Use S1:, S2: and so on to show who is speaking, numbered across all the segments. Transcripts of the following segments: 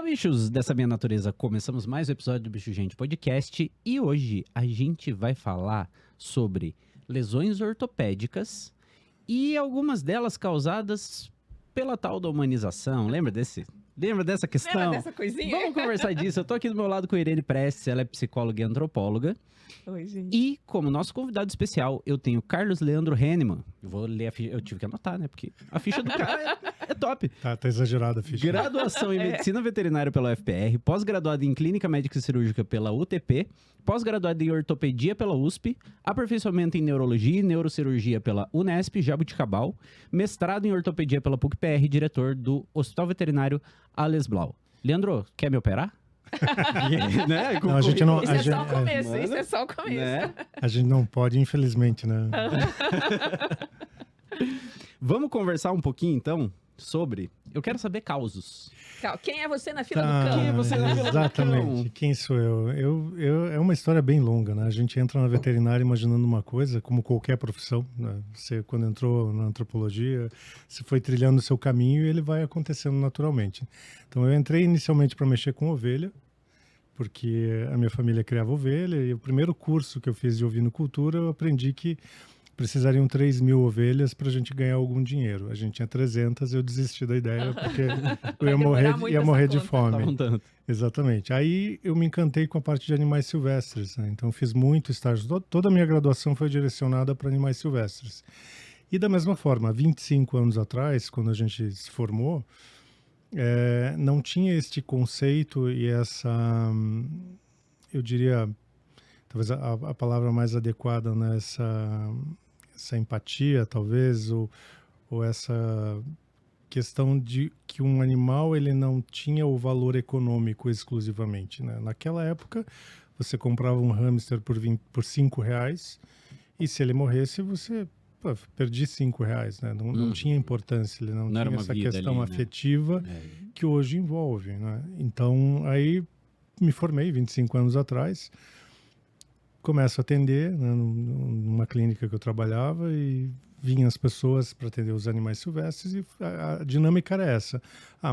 S1: bichos dessa minha natureza! Começamos mais um episódio do Bicho Gente Podcast e hoje a gente vai falar sobre lesões ortopédicas e algumas delas causadas pela tal da humanização. Lembra dessa questão?
S2: Lembra dessa coisinha?
S1: Vamos conversar disso. Eu tô aqui do meu lado com a Irene Prestes, ela é psicóloga e antropóloga.
S2: Oi, gente.
S1: E como nosso convidado especial, eu tenho Carlos Leandro Henneman. Eu vou ler a ficha, eu tive que anotar, né? Porque a ficha do cara é top.
S3: Tá exagerada a ficha.
S1: Graduação em Medicina Veterinária pela UFPR, pós-graduado em Clínica Médica e Cirúrgica pela UTP, pós-graduado em Ortopedia pela USP, aperfeiçoamento em Neurologia e Neurocirurgia pela Unesp, Jabuticabal, mestrado em Ortopedia pela PUC-PR, diretor do Hospital Veterinário Ales Blau. Leandro, quer me operar? Né?
S3: Não, a gente não...
S2: Isso
S3: a
S2: é
S3: gente,
S2: só o começo,
S1: Mano,
S2: isso é só o começo.
S1: Né?
S3: a gente não pode, infelizmente, né?
S1: Vamos conversar um pouquinho, então, sobre... Eu quero saber causos.
S2: Calma, quem é você na fila
S3: Tá,
S2: do cão?
S1: Quem é você na fila do
S3: exatamente.
S1: cão?
S3: Quem sou eu? É uma história bem longa, né? A gente entra na veterinária imaginando uma coisa, como qualquer profissão, né? Você, quando entrou na antropologia, você foi trilhando o seu caminho e ele vai acontecendo naturalmente. Então, eu entrei inicialmente para mexer com ovelha, porque a minha família criava ovelha, e o primeiro curso que eu fiz de ovinocultura, eu aprendi que precisariam 3.000 ovelhas para a gente ganhar algum dinheiro. A gente tinha 300 e eu desisti da ideia, porque eu ia morrer de fome. Exatamente. Aí eu me encantei com a parte de animais silvestres, né? Então eu fiz muito estágio. Toda a minha graduação foi direcionada para animais silvestres. E da mesma forma, 25 anos atrás, quando a gente se formou, não tinha este conceito e essa, eu diria, talvez a palavra mais adequada, né? Essa empatia, talvez, ou essa questão de que um animal ele não tinha o valor econômico exclusivamente, né? Naquela época, você comprava um hamster por R$5 e se ele morresse, você perdi R$5, né? Não tinha importância, ele não tinha essa questão ali, afetiva, né? Que hoje envolve, né? Então, aí me formei 25 anos atrás, começo a atender, né, numa clínica que eu trabalhava e vinham as pessoas para atender os animais silvestres e a dinâmica era essa.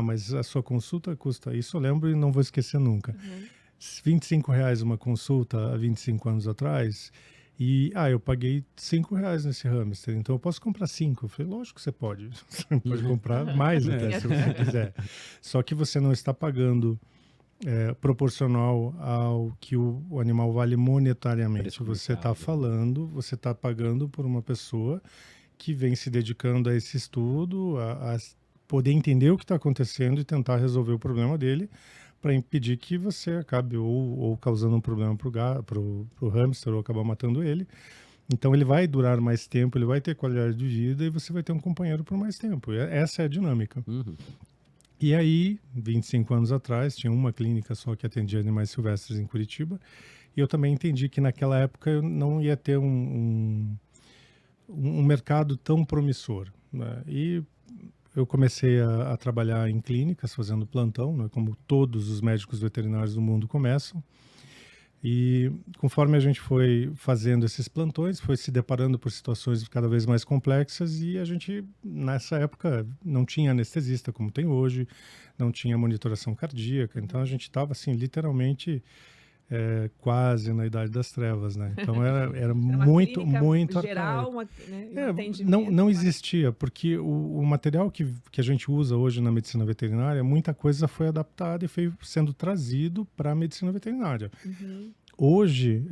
S3: Mas a sua consulta custa isso, eu lembro e não vou esquecer nunca. R$25 uma consulta há 25 anos atrás e eu paguei R$5 nesse hamster, então eu posso comprar 5. Eu falei, lógico que você pode. Você pode comprar mais até se você quiser. Só que você não está pagando proporcional ao que o animal vale monetariamente. Você está pagando por uma pessoa que vem se dedicando a esse estudo, a poder entender o que está acontecendo e tentar resolver o problema dele para impedir que você acabe ou causando um problema para o hamster ou acabar matando ele. Então ele vai durar mais tempo, ele vai ter qualidade de vida e você vai ter um companheiro por mais tempo. Essa é a dinâmica. E aí, 25 anos atrás, tinha uma clínica só que atendia animais silvestres em Curitiba, e eu também entendi que naquela época eu não ia ter um mercado tão promissor, né? E eu comecei a trabalhar em clínicas, fazendo plantão, né, como todos os médicos veterinários do mundo começam. E conforme a gente foi fazendo esses plantões, foi se deparando por situações cada vez mais complexas e a gente, nessa época, não tinha anestesista como tem hoje, não tinha monitoração cardíaca, então a gente estava, assim, literalmente quase na idade das trevas, né? Então era muito
S2: geral,
S3: arcaico. Não existia, porque o material que a gente usa hoje na medicina veterinária, muita coisa foi adaptada e foi sendo trazido para a medicina veterinária. Hoje,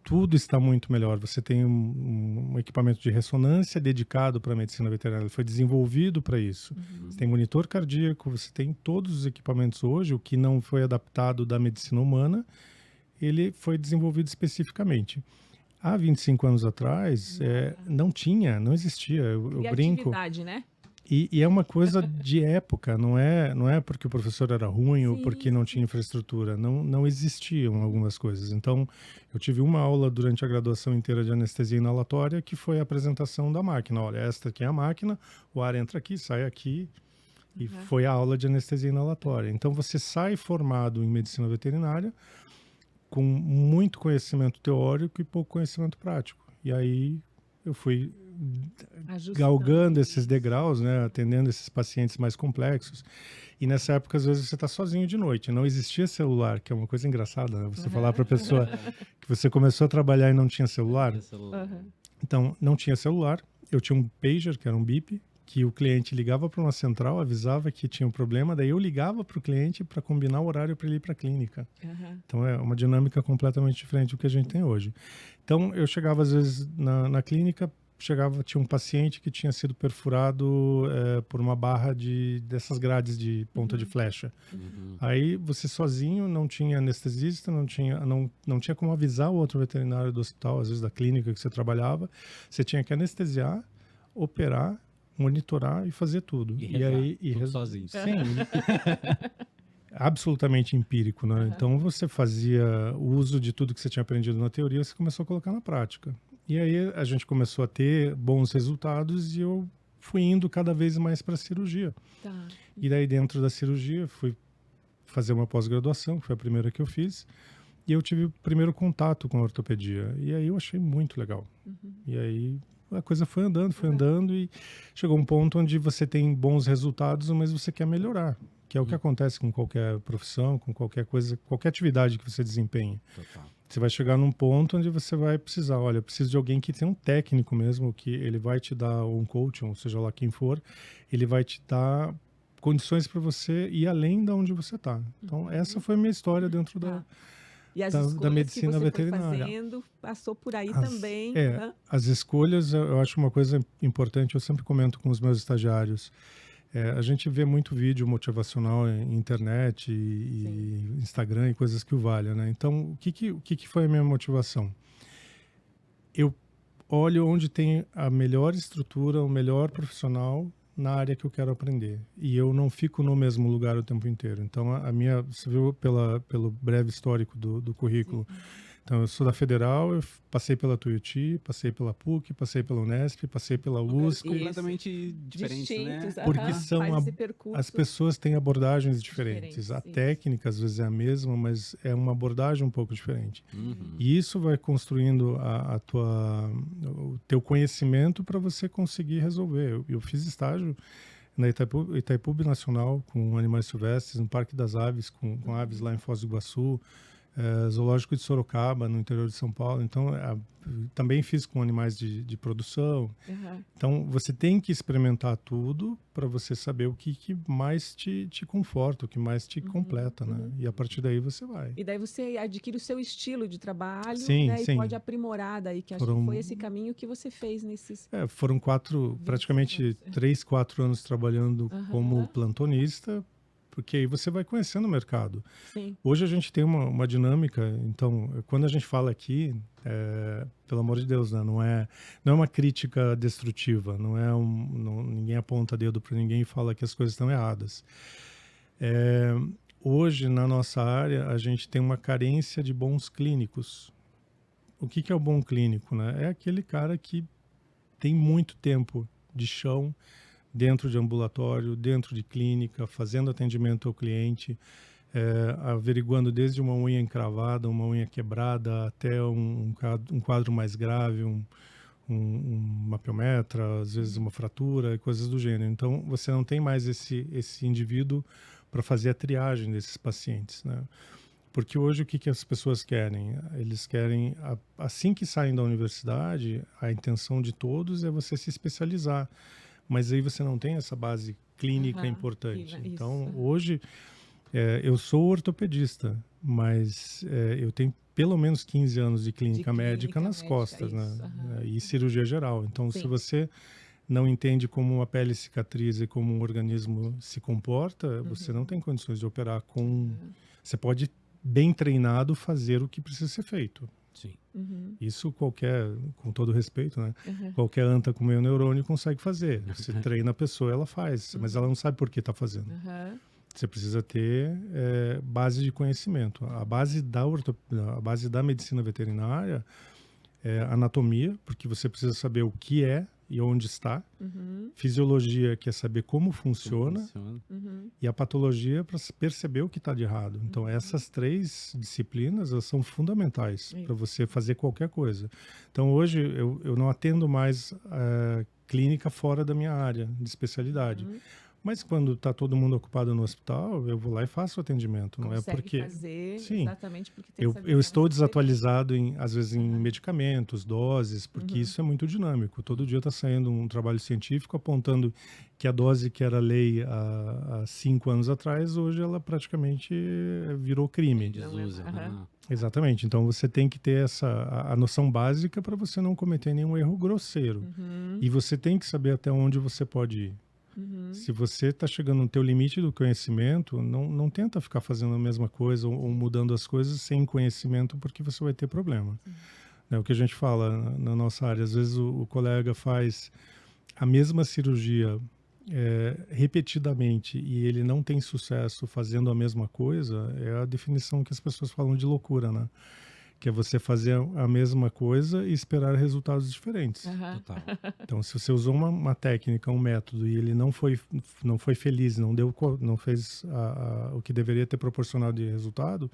S3: tudo está muito melhor. Você tem um equipamento de ressonância dedicado para a medicina veterinária, ele foi desenvolvido para isso. Você tem monitor cardíaco, você tem todos os equipamentos hoje, o que não foi adaptado da medicina humana, ele foi desenvolvido especificamente. Há 25 anos atrás, não existia. Eu brinco.
S2: Né?
S3: E é uma coisa de época, não é porque o professor era ruim ou porque não tinha infraestrutura, não existiam algumas coisas. Então, eu tive uma aula durante a graduação inteira de anestesia inalatória que foi a apresentação da máquina. Olha, esta aqui é a máquina, o ar entra aqui, sai aqui, e foi a aula de anestesia inalatória. Então, você sai formado em medicina veterinária com muito conhecimento teórico e pouco conhecimento prático. E aí eu fui
S2: Ajustando.
S3: galgando esses degraus, né, atendendo esses pacientes mais complexos. E nessa época, às vezes, você está sozinho de noite. Não existia celular, que é uma coisa engraçada, né? Você falar para a pessoa que você começou a trabalhar e não tinha celular. Então, não tinha celular. Eu tinha um pager, que era um bip, que o cliente ligava para uma central, avisava que tinha um problema, daí eu ligava para o cliente para combinar o horário para ele ir para a clínica. Então, é uma dinâmica completamente diferente do que a gente tem hoje. Então, eu chegava, às vezes, na clínica, tinha um paciente que tinha sido perfurado por uma barra dessas grades de ponta de flecha. Aí você sozinho, não tinha anestesista, não tinha como avisar o outro veterinário do hospital, às vezes da clínica que você trabalhava. Você tinha que anestesiar, operar, monitorar e fazer tudo.
S1: Tudo sozinho.
S3: Sim. Absolutamente empírico, né? Então você fazia o uso de tudo que você tinha aprendido na teoria, você começou a colocar na prática. E aí a gente começou a ter bons resultados e eu fui indo cada vez mais para a cirurgia.
S2: Tá.
S3: E daí dentro da cirurgia fui fazer uma pós-graduação, que foi a primeira que eu fiz, e eu tive o primeiro contato com a ortopedia. E aí eu achei muito legal. E aí a coisa foi andando e chegou um ponto onde você tem bons resultados, mas você quer melhorar. Que é o que acontece com qualquer profissão, com qualquer coisa, qualquer atividade que você desempenhe.
S1: Total.
S3: Você vai chegar num ponto onde você vai precisar, olha, eu preciso de alguém que tenha um técnico mesmo, que ele vai te dar um coach, ou seja lá quem for, ele vai te dar condições para você ir além da onde você está. Então, essa foi a minha história dentro
S2: E as
S3: da
S2: escolhas
S3: medicina
S2: que você
S3: veterinária.
S2: foi fazendo, passou por aí também.
S3: As escolhas, eu acho uma coisa importante, eu sempre comento com os meus estagiários. A gente vê muito vídeo motivacional em internet e Instagram e coisas que o valham, né? Então, o que foi a minha motivação? Eu olho onde tem a melhor estrutura, o melhor profissional na área que eu quero aprender. E eu não fico no mesmo lugar o tempo inteiro. Então, você viu pelo breve histórico do currículo. Então, eu sou da Federal, eu passei pela Tuiuti, passei pela PUC, passei pela Unesp, passei pela USP.
S1: Completamente diferente, né?
S3: Porque as pessoas têm abordagens diferentes. A técnica, às vezes, é a mesma, mas é uma abordagem um pouco diferente. E isso vai construindo o teu conhecimento para você conseguir resolver. Eu fiz estágio na Itaipu Nacional, com animais silvestres, no Parque das Aves, com aves lá em Foz do Iguaçu, Zoológico de Sorocaba, no interior de São Paulo. Então, também fiz com animais de produção. Então, você tem que experimentar tudo para você saber o que mais te conforta, o que mais te completa, né? E a partir daí você vai.
S2: E daí você adquire o seu estilo de trabalho,
S3: sim,
S2: né?
S3: sim.
S2: E pode aprimorar daí, que acho que foi esse caminho que você fez nesses...
S3: Foram praticamente 3, 4 anos trabalhando como plantonista, porque aí você vai conhecendo o mercado.
S2: Sim.
S3: Hoje a gente tem uma dinâmica, então, quando a gente fala aqui, pelo amor de Deus, né, não é uma crítica destrutiva, ninguém aponta dedo para ninguém e fala que as coisas estão erradas. Hoje, na nossa área, a gente tem uma carência de bons clínicos. O que é o bom clínico, né? É aquele cara que tem muito tempo de chão, dentro de ambulatório, dentro de clínica, fazendo atendimento ao cliente, averiguando desde uma unha encravada, uma unha quebrada, até um quadro mais grave, uma piometra, às vezes uma fratura, coisas do gênero. Então, você não tem mais esse indivíduo para fazer a triagem desses pacientes, né? Porque hoje o que as pessoas querem? Eles querem, assim que saem da universidade, a intenção de todos é você se especializar. Mas aí você não tem essa base clínica importante. Então, hoje, eu sou ortopedista, mas eu tenho pelo menos 15 anos de clínica médica nas costas, né? E cirurgia geral. Então, se você não entende como uma pele cicatriza e como um organismo se comporta, você não tem condições de operar com... Você pode, bem treinado, fazer o que precisa ser feito.
S1: Sim.
S3: Isso com todo respeito, né? Qualquer anta com meio neurônio consegue fazer. Você treina a pessoa, ela faz, mas ela não sabe por que está fazendo. Você precisa ter base de conhecimento. A base da medicina veterinária é anatomia, porque você precisa saber o que é e onde está. Fisiologia, que é saber como funciona. E a patologia para perceber o que está de errado. Então, essas 3 disciplinas elas são fundamentais para você fazer qualquer coisa. Então, hoje, eu não atendo mais clínica fora da minha área de especialidade. Mas quando está todo mundo ocupado no hospital, eu vou lá e faço o atendimento. Não
S2: Consegue
S3: é porque...
S2: fazer
S3: Sim,
S2: exatamente porque tem
S3: eu estou desatualizado, às vezes, em medicamentos, doses, porque isso é muito dinâmico. Todo dia está saindo um trabalho científico apontando que a dose que era lei há 5 anos atrás, hoje ela praticamente virou crime.
S1: Desusa.
S3: Exatamente. Então, você tem que ter a noção básica para você não cometer nenhum erro grosseiro. E você tem que saber até onde você pode ir. Se você está chegando no teu limite do conhecimento, não tenta ficar fazendo a mesma coisa ou mudando as coisas sem conhecimento, porque você vai ter problema. É o que a gente fala na nossa área. Às vezes o colega faz a mesma cirurgia repetidamente e ele não tem sucesso fazendo a mesma coisa, é a definição que as pessoas falam de loucura, né? Que é você fazer a mesma coisa e esperar resultados diferentes.
S1: Total.
S3: Então, se você usou uma técnica, um método, e ele não foi feliz, não fez o que deveria ter proporcionado de resultado,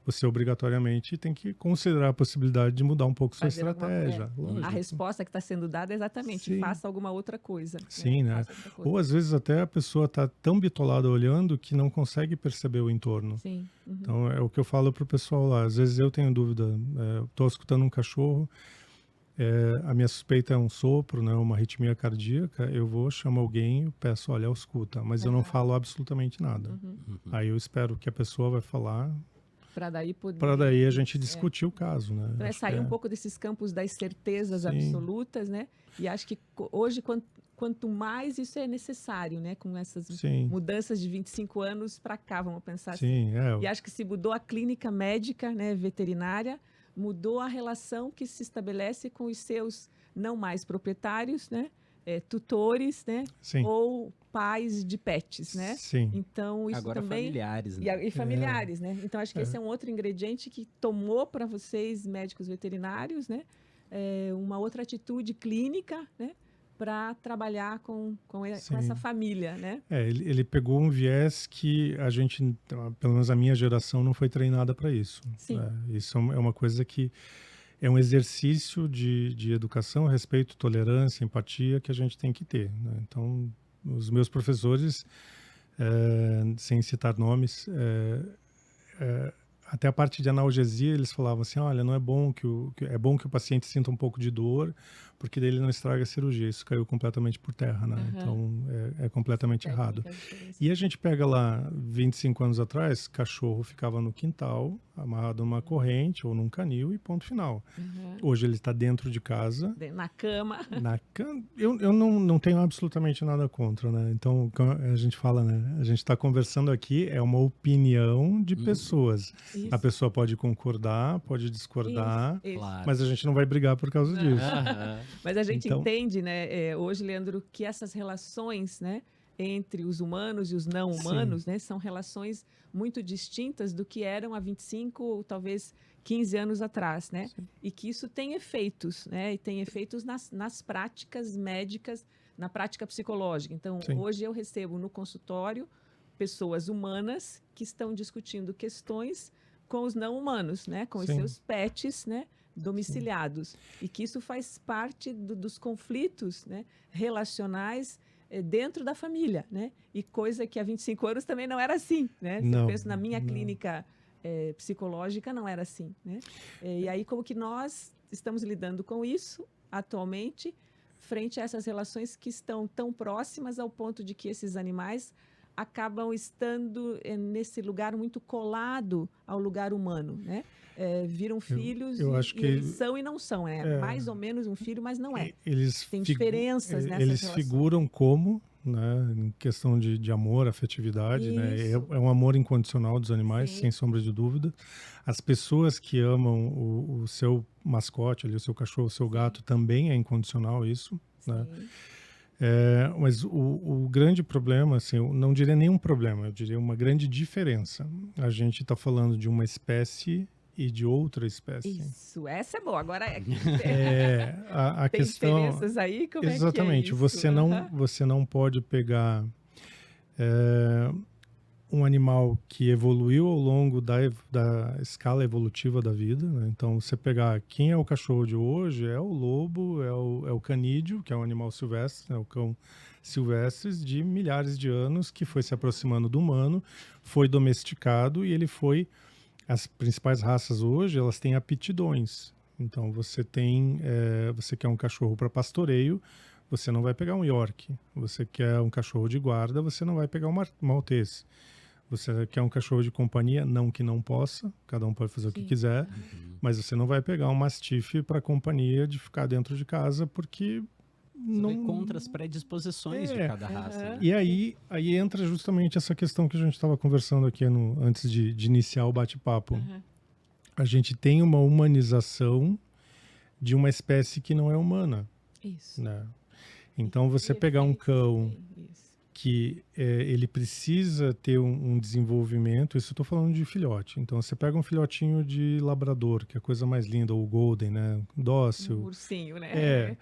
S3: você obrigatoriamente tem que considerar a possibilidade de mudar um pouco sua estratégia.
S2: A resposta que está sendo dada é exatamente,
S3: Sim.
S2: faça alguma outra coisa.
S3: Sim, né? Ou às vezes até a pessoa está tão bitolada olhando que não consegue perceber o entorno.
S2: Sim.
S3: Então, é o que eu falo para o pessoal lá. Às vezes eu tenho dúvida, estou escutando um cachorro, a minha suspeita é um sopro, né, uma arritmia cardíaca, eu vou, chamo alguém, eu peço, olha, escuta, mas eu não falo absolutamente nada. Aí eu espero que a pessoa vai falar,
S2: para
S3: daí a gente discutir o caso, né?
S2: Então, sair um pouco desses campos das certezas absolutas, né? E acho que hoje, quanto mais isso é necessário, né? Com essas mudanças de 25 anos para cá, vamos pensar assim. E acho que se mudou a clínica médica, né, veterinária, mudou a relação que se estabelece com os seus não mais proprietários, né? Tutores, né? Ou pais de pets, né? Então, isso
S1: agora
S2: também...
S1: familiares, né?
S2: E familiares, né? Então, acho que esse é um outro ingrediente que tomou para vocês, médicos veterinários, né? Uma outra atitude clínica, né? Para trabalhar com essa família, né?
S3: Ele pegou um viés que a gente, pelo menos a minha geração, não foi treinada para isso. Isso é uma coisa que é um exercício de educação, respeito, tolerância, empatia que a gente tem que ter, né? Então, os meus professores, sem citar nomes, até a parte de analgesia, eles falavam assim, olha, não é bom é bom que o paciente sinta um pouco de dor, porque daí ele não estraga a cirurgia. Isso caiu completamente por terra, né? Então, é completamente errado. E a gente pega lá, 25 anos atrás, cachorro ficava no quintal, amarrado numa corrente ou num canil e ponto final. Hoje ele está dentro de casa.
S2: Na cama.
S3: Eu não tenho absolutamente nada contra, né? Então, a gente fala, né? A gente está conversando aqui, é uma opinião de pessoas. Isso. A pessoa pode concordar, pode discordar, mas a gente não vai brigar por causa disso.
S2: Mas a gente entende, né, hoje, Leandro, que essas relações, né, entre os humanos e os não humanos, né, são relações muito distintas do que eram há 25 ou talvez 15 anos atrás, né? E que isso tem efeitos, né? E tem efeitos nas práticas médicas, na prática psicológica. Então, hoje eu recebo no consultório pessoas humanas que estão discutindo questões com os não humanos, né? Com os seus pets, né? Domiciliados. E que isso faz parte dos conflitos, né? Relacionais dentro da família, né? E coisa que há 25 anos também não era assim, né? Se eu penso na minha clínica psicológica, não era assim, né? E aí, como que nós estamos lidando com isso atualmente, frente a essas relações que estão tão próximas ao ponto de que esses animais acabam estando nesse lugar muito colado ao lugar humano, né? Viram filhos e eles são e não são, né? Mais ou menos um filho, mas não é. Tem diferenças nessas
S3: eles
S2: relações.
S3: Figuram como, né, em questão de amor, afetividade, né? É um amor incondicional dos animais, sem sombra de dúvida. As pessoas que amam o seu mascote, ali, o seu cachorro, o seu gato, também é incondicional isso, né? Mas o grande problema, assim, eu não diria nenhum problema, eu diria uma grande diferença. A gente está falando de uma espécie e de outra espécie.
S2: Isso, essa é boa. Agora
S3: a
S2: tem
S3: questão
S2: diferenças aí? Como
S3: exatamente,
S2: é que é isso?
S3: você não pode pegar um animal que evoluiu ao longo da escala evolutiva da vida, né? Então, você pegar quem é o cachorro de hoje, é o lobo, é o canídeo, que é um animal silvestre, né? O cão silvestres de milhares de anos, que foi se aproximando do humano, foi domesticado e ele foi... As principais raças hoje, elas têm aptidões. Então, você quer um cachorro para pastoreio, você não vai pegar um York. Você quer um cachorro de guarda, você não vai pegar um Maltese. Você quer um cachorro de companhia, não que não possa, cada um pode fazer o que quiser, mas você não vai pegar um Mastiff para companhia de ficar dentro de casa, porque
S1: vai contra as predisposições de cada raça. Né?
S3: E aí entra justamente essa questão que a gente estava conversando aqui antes de iniciar o bate-papo. A gente tem uma humanização de uma espécie que não é humana.
S2: Isso.
S3: Né? Então, você pegar um cão que ele precisa ter um desenvolvimento, isso eu estou falando de filhote. Então, você pega um filhotinho de labrador, que é a coisa mais linda, o golden, né? Dócil.
S2: Um ursinho, né?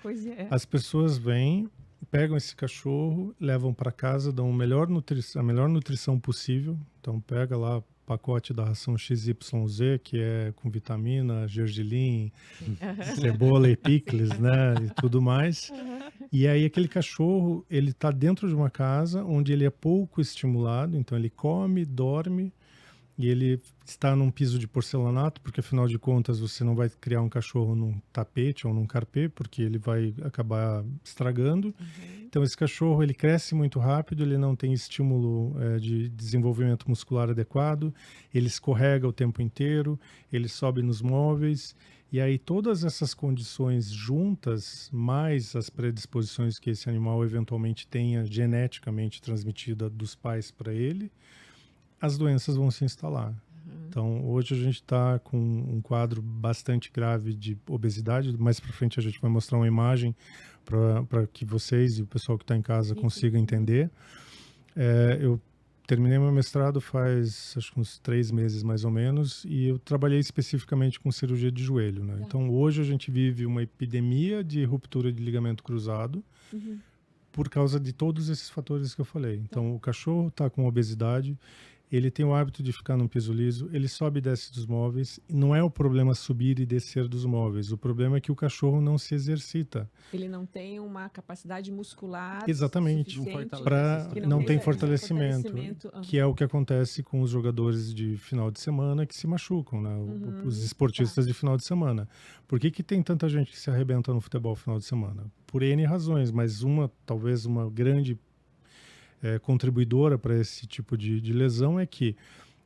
S3: As pessoas vêm, pegam esse cachorro, levam para casa, dão a melhor nutrição possível. Então, pega lá pacote da ração XYZ, que é com vitamina, gergelim, cebola e picles, né, e tudo mais. E aí aquele cachorro, ele está dentro de uma casa onde ele é pouco estimulado, então ele come, dorme, e ele está num piso de porcelanato, porque afinal de contas você não vai criar um cachorro num tapete ou num carpê, porque ele vai acabar estragando. Então esse cachorro, ele cresce muito rápido, ele não tem estímulo de desenvolvimento muscular adequado, ele escorrega o tempo inteiro, ele sobe nos móveis, e aí todas essas condições juntas, mais as predisposições que esse animal eventualmente tenha geneticamente transmitida dos pais para ele, as doenças vão se instalar. Então, hoje a gente está com um quadro bastante grave de obesidade. Mais para frente a gente vai mostrar uma imagem para que vocês e o pessoal que está em casa consigam entender. Eu terminei meu mestrado faz, acho que uns 3 meses mais ou menos, e eu trabalhei especificamente com cirurgia de joelho. Né? Então, hoje a gente vive uma epidemia de ruptura de ligamento cruzado, por causa de todos esses fatores que eu falei. Então, o cachorro está com obesidade, ele tem o hábito de ficar num piso liso, ele sobe e desce dos móveis. Não é o problema subir e descer dos móveis, o problema é que o cachorro não se exercita.
S2: Ele não tem uma capacidade muscular
S3: exatamente, não tem fortalecimento, que é o que acontece com os jogadores de final de semana que se machucam, né? Os esportistas de final de semana. Por que tem tanta gente que se arrebenta no futebol final de semana? Por N razões, mas talvez uma grande contribuidora para esse tipo de lesão é que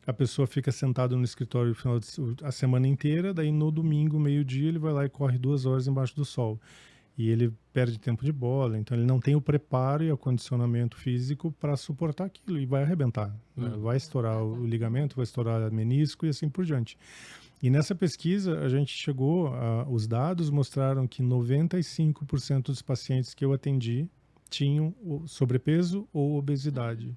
S3: a pessoa fica sentada no escritório a semana inteira, daí no domingo, meio-dia, ele vai lá e corre 2 horas embaixo do sol. E ele perde tempo de bola, então ele não tem o preparo e o condicionamento físico para suportar aquilo e vai arrebentar. Vai estourar o ligamento, vai estourar o menisco e assim por diante. E nessa pesquisa, a gente os dados mostraram que 95% dos pacientes que eu atendi tinham sobrepeso ou obesidade.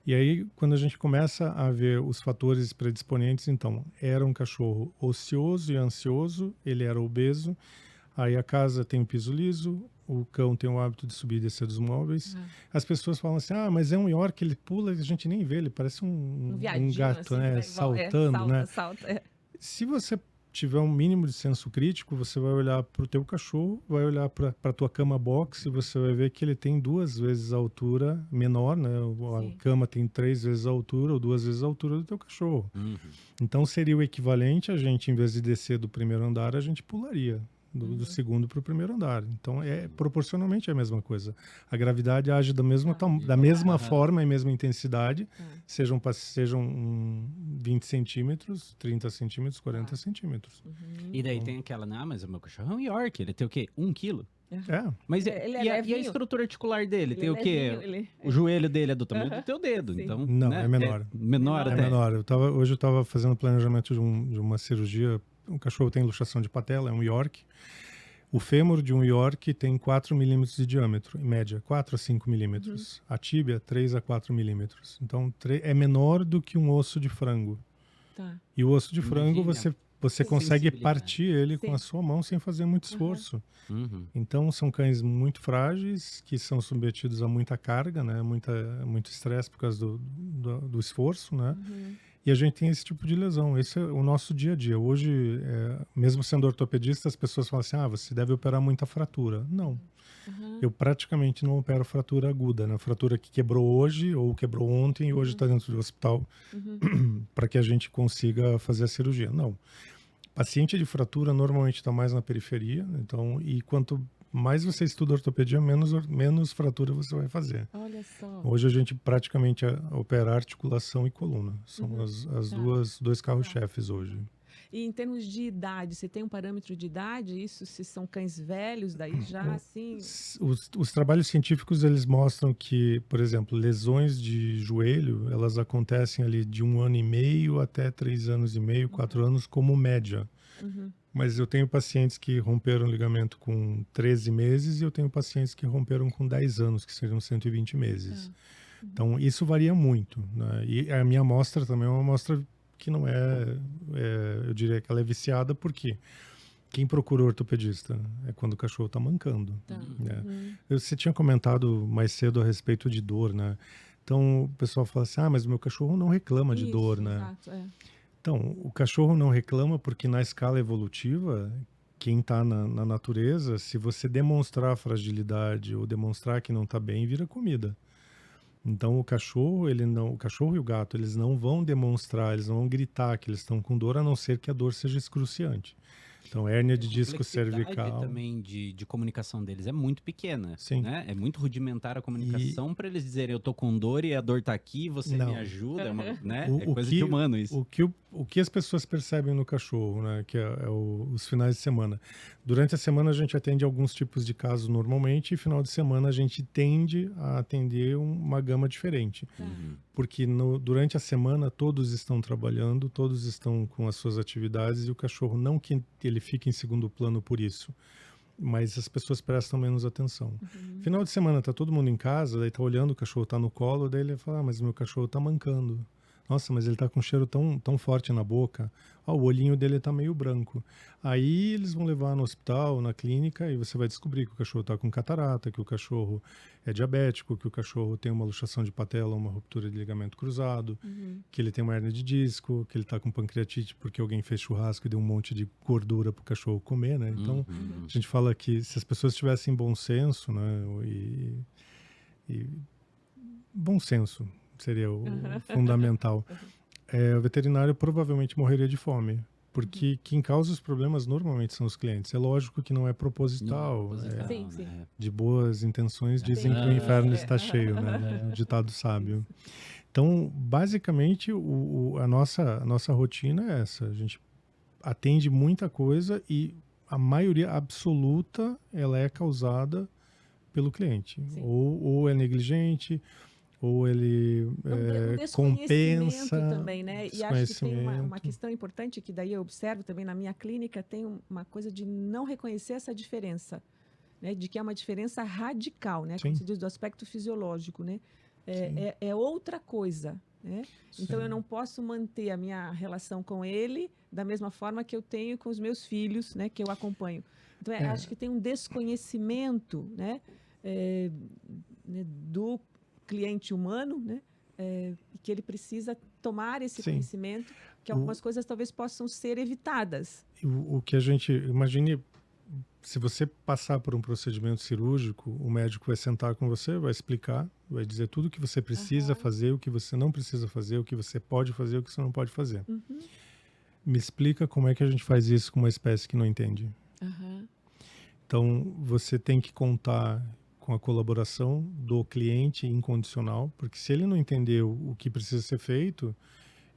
S3: E aí, quando a gente começa a ver os fatores predisponentes, então, era um cachorro ocioso e ansioso, ele era obeso, aí a casa tem um piso liso, o cão tem o hábito de subir e descer dos móveis. As pessoas falam assim, mas é um York, ele pula, a gente nem vê, ele parece um gato, assim, né, saltando, né? Salta. Se você tiver um mínimo de senso crítico, você vai olhar para o teu cachorro, vai olhar para a tua cama box e você vai ver que ele tem 2 vezes a altura menor, né? A cama tem 3 vezes a altura ou 2 vezes a altura do teu cachorro. Então seria o equivalente a gente, em vez de descer do primeiro andar, a gente pularia do segundo para o primeiro andar. Então proporcionalmente a mesma coisa. A gravidade age da mesma forma e mesma intensidade, sejam 20 centímetros, 30 centímetros, 40 centímetros.
S1: E daí tem aquela, mas o meu cachorro é um York, ele tem o quê? 1 quilo? Mas
S2: ele
S1: e a estrutura articular dele? Tem o quê? O joelho dele é do tamanho do teu dedo. Então,
S3: não,
S1: né?
S3: é menor.
S1: Menor até.
S3: É menor. Hoje eu estava fazendo planejamento de uma cirurgia. Um cachorro tem luxação de patela, é um York. O fêmur de um York tem 4 milímetros de diâmetro, em média, 4 a 5 milímetros. A tíbia, 3 a 4 milímetros. Então, é menor do que um osso de frango.
S2: Tá.
S3: E o osso de frango, você consegue partir ele
S2: Sim.
S3: com a sua mão sem fazer muito esforço. Então, são cães muito frágeis, que são submetidos a muita carga, né? Muito estresse por causa do esforço, né? E a gente tem esse tipo de lesão. Esse é o nosso dia a dia. Hoje, mesmo sendo ortopedista, as pessoas falam assim, você deve operar muita fratura. Não. Eu praticamente não opero fratura aguda, né? Fratura que quebrou hoje ou quebrou ontem e hoje está dentro do hospital para que a gente consiga fazer a cirurgia. Não. Paciente de fratura normalmente está mais na periferia, então, e quanto mais você estuda ortopedia, menos fratura você vai fazer.
S2: Olha só.
S3: Hoje a gente praticamente opera articulação e coluna. São as dois carros-chefes hoje.
S2: E em termos de idade, você tem um parâmetro de idade? Isso, se são cães velhos, daí já assim...
S3: Os trabalhos científicos, eles mostram que, por exemplo, lesões de joelho, elas acontecem ali de 1 ano e meio até 3 anos e meio, 4 anos, como média. Mas eu tenho pacientes que romperam o ligamento com 13 meses e eu tenho pacientes que romperam com 10 anos, que seriam 120 meses. Então, isso varia muito, né? E a minha amostra também é uma amostra que não eu diria que ela é viciada, porque quem procura ortopedista é quando o cachorro está mancando. Né? Você tinha comentado mais cedo a respeito de dor, né? Então, o pessoal fala assim, mas o meu cachorro não reclama de dor, né?
S2: Exato,
S3: Então, o cachorro não reclama porque na escala evolutiva, quem está na natureza, se você demonstrar fragilidade ou demonstrar que não está bem, vira comida. Então o cachorro e o gato, eles não vão demonstrar, eles não vão gritar que eles estão com dor, a não ser que a dor seja excruciante. Então, hérnia de disco cervical.
S1: Também de comunicação deles é muito pequena.
S3: Sim.
S1: Né? É muito rudimentar a comunicação para eles dizerem eu tô com dor e a dor tá aqui, você me ajuda. Né? É coisa de humano isso.
S3: O que as pessoas percebem no cachorro, né? Que os finais de semana. Durante a semana a gente atende alguns tipos de casos normalmente e final de semana a gente tende a atender uma gama diferente. Porque durante a semana todos estão trabalhando, todos estão com as suas atividades e o cachorro não que ele fique em segundo plano por isso, mas as pessoas prestam menos atenção. Final de semana tá todo mundo em casa, daí tá olhando, o cachorro tá no colo, daí ele fala, mas meu cachorro tá mancando. Nossa, mas ele tá com um cheiro tão forte na boca. O olhinho dele tá meio branco. Aí eles vão levar no hospital, na clínica, e você vai descobrir que o cachorro tá com catarata, que o cachorro é diabético, que o cachorro tem uma luxação de patela, uma ruptura de ligamento cruzado, que ele tem uma hérnia de disco, que ele tá com pancreatite porque alguém fez churrasco e deu um monte de gordura pro cachorro comer, né? Então, a gente fala que se as pessoas tivessem bom senso, né? E bom senso seria o fundamental. O veterinário provavelmente morreria de fome, porque quem causa os problemas normalmente são os clientes. É lógico que não é proposital.
S2: Sim.
S3: De boas intenções dizem que o inferno está cheio, né? É um ditado sábio. Então, basicamente, a nossa rotina é essa. A gente atende muita coisa e a maioria absoluta ela é causada pelo cliente. Ou é negligente, ou ele compensa.
S2: Também, né? E acho que tem uma questão importante que daí eu observo também na minha clínica, tem uma coisa de não reconhecer essa diferença, né? De que é uma diferença radical, né? Como se diz, do aspecto fisiológico, né? É outra coisa, né? Então eu não posso manter a minha relação com ele da mesma forma que eu tenho com os meus filhos, né? Que eu acompanho. Então acho que tem um desconhecimento, né? Do cliente humano, né? Que ele precisa tomar esse conhecimento, que algumas coisas talvez possam ser evitadas.
S3: O que a gente... Imagine, se você passar por um procedimento cirúrgico, o médico vai sentar com você, vai explicar, vai dizer tudo o que você precisa fazer, o que você não precisa fazer, o que você pode fazer, o que você não pode fazer. Me explica como é que a gente faz isso com uma espécie que não entende. Então, você tem que contar com a colaboração do cliente incondicional, porque se ele não entender o que precisa ser feito,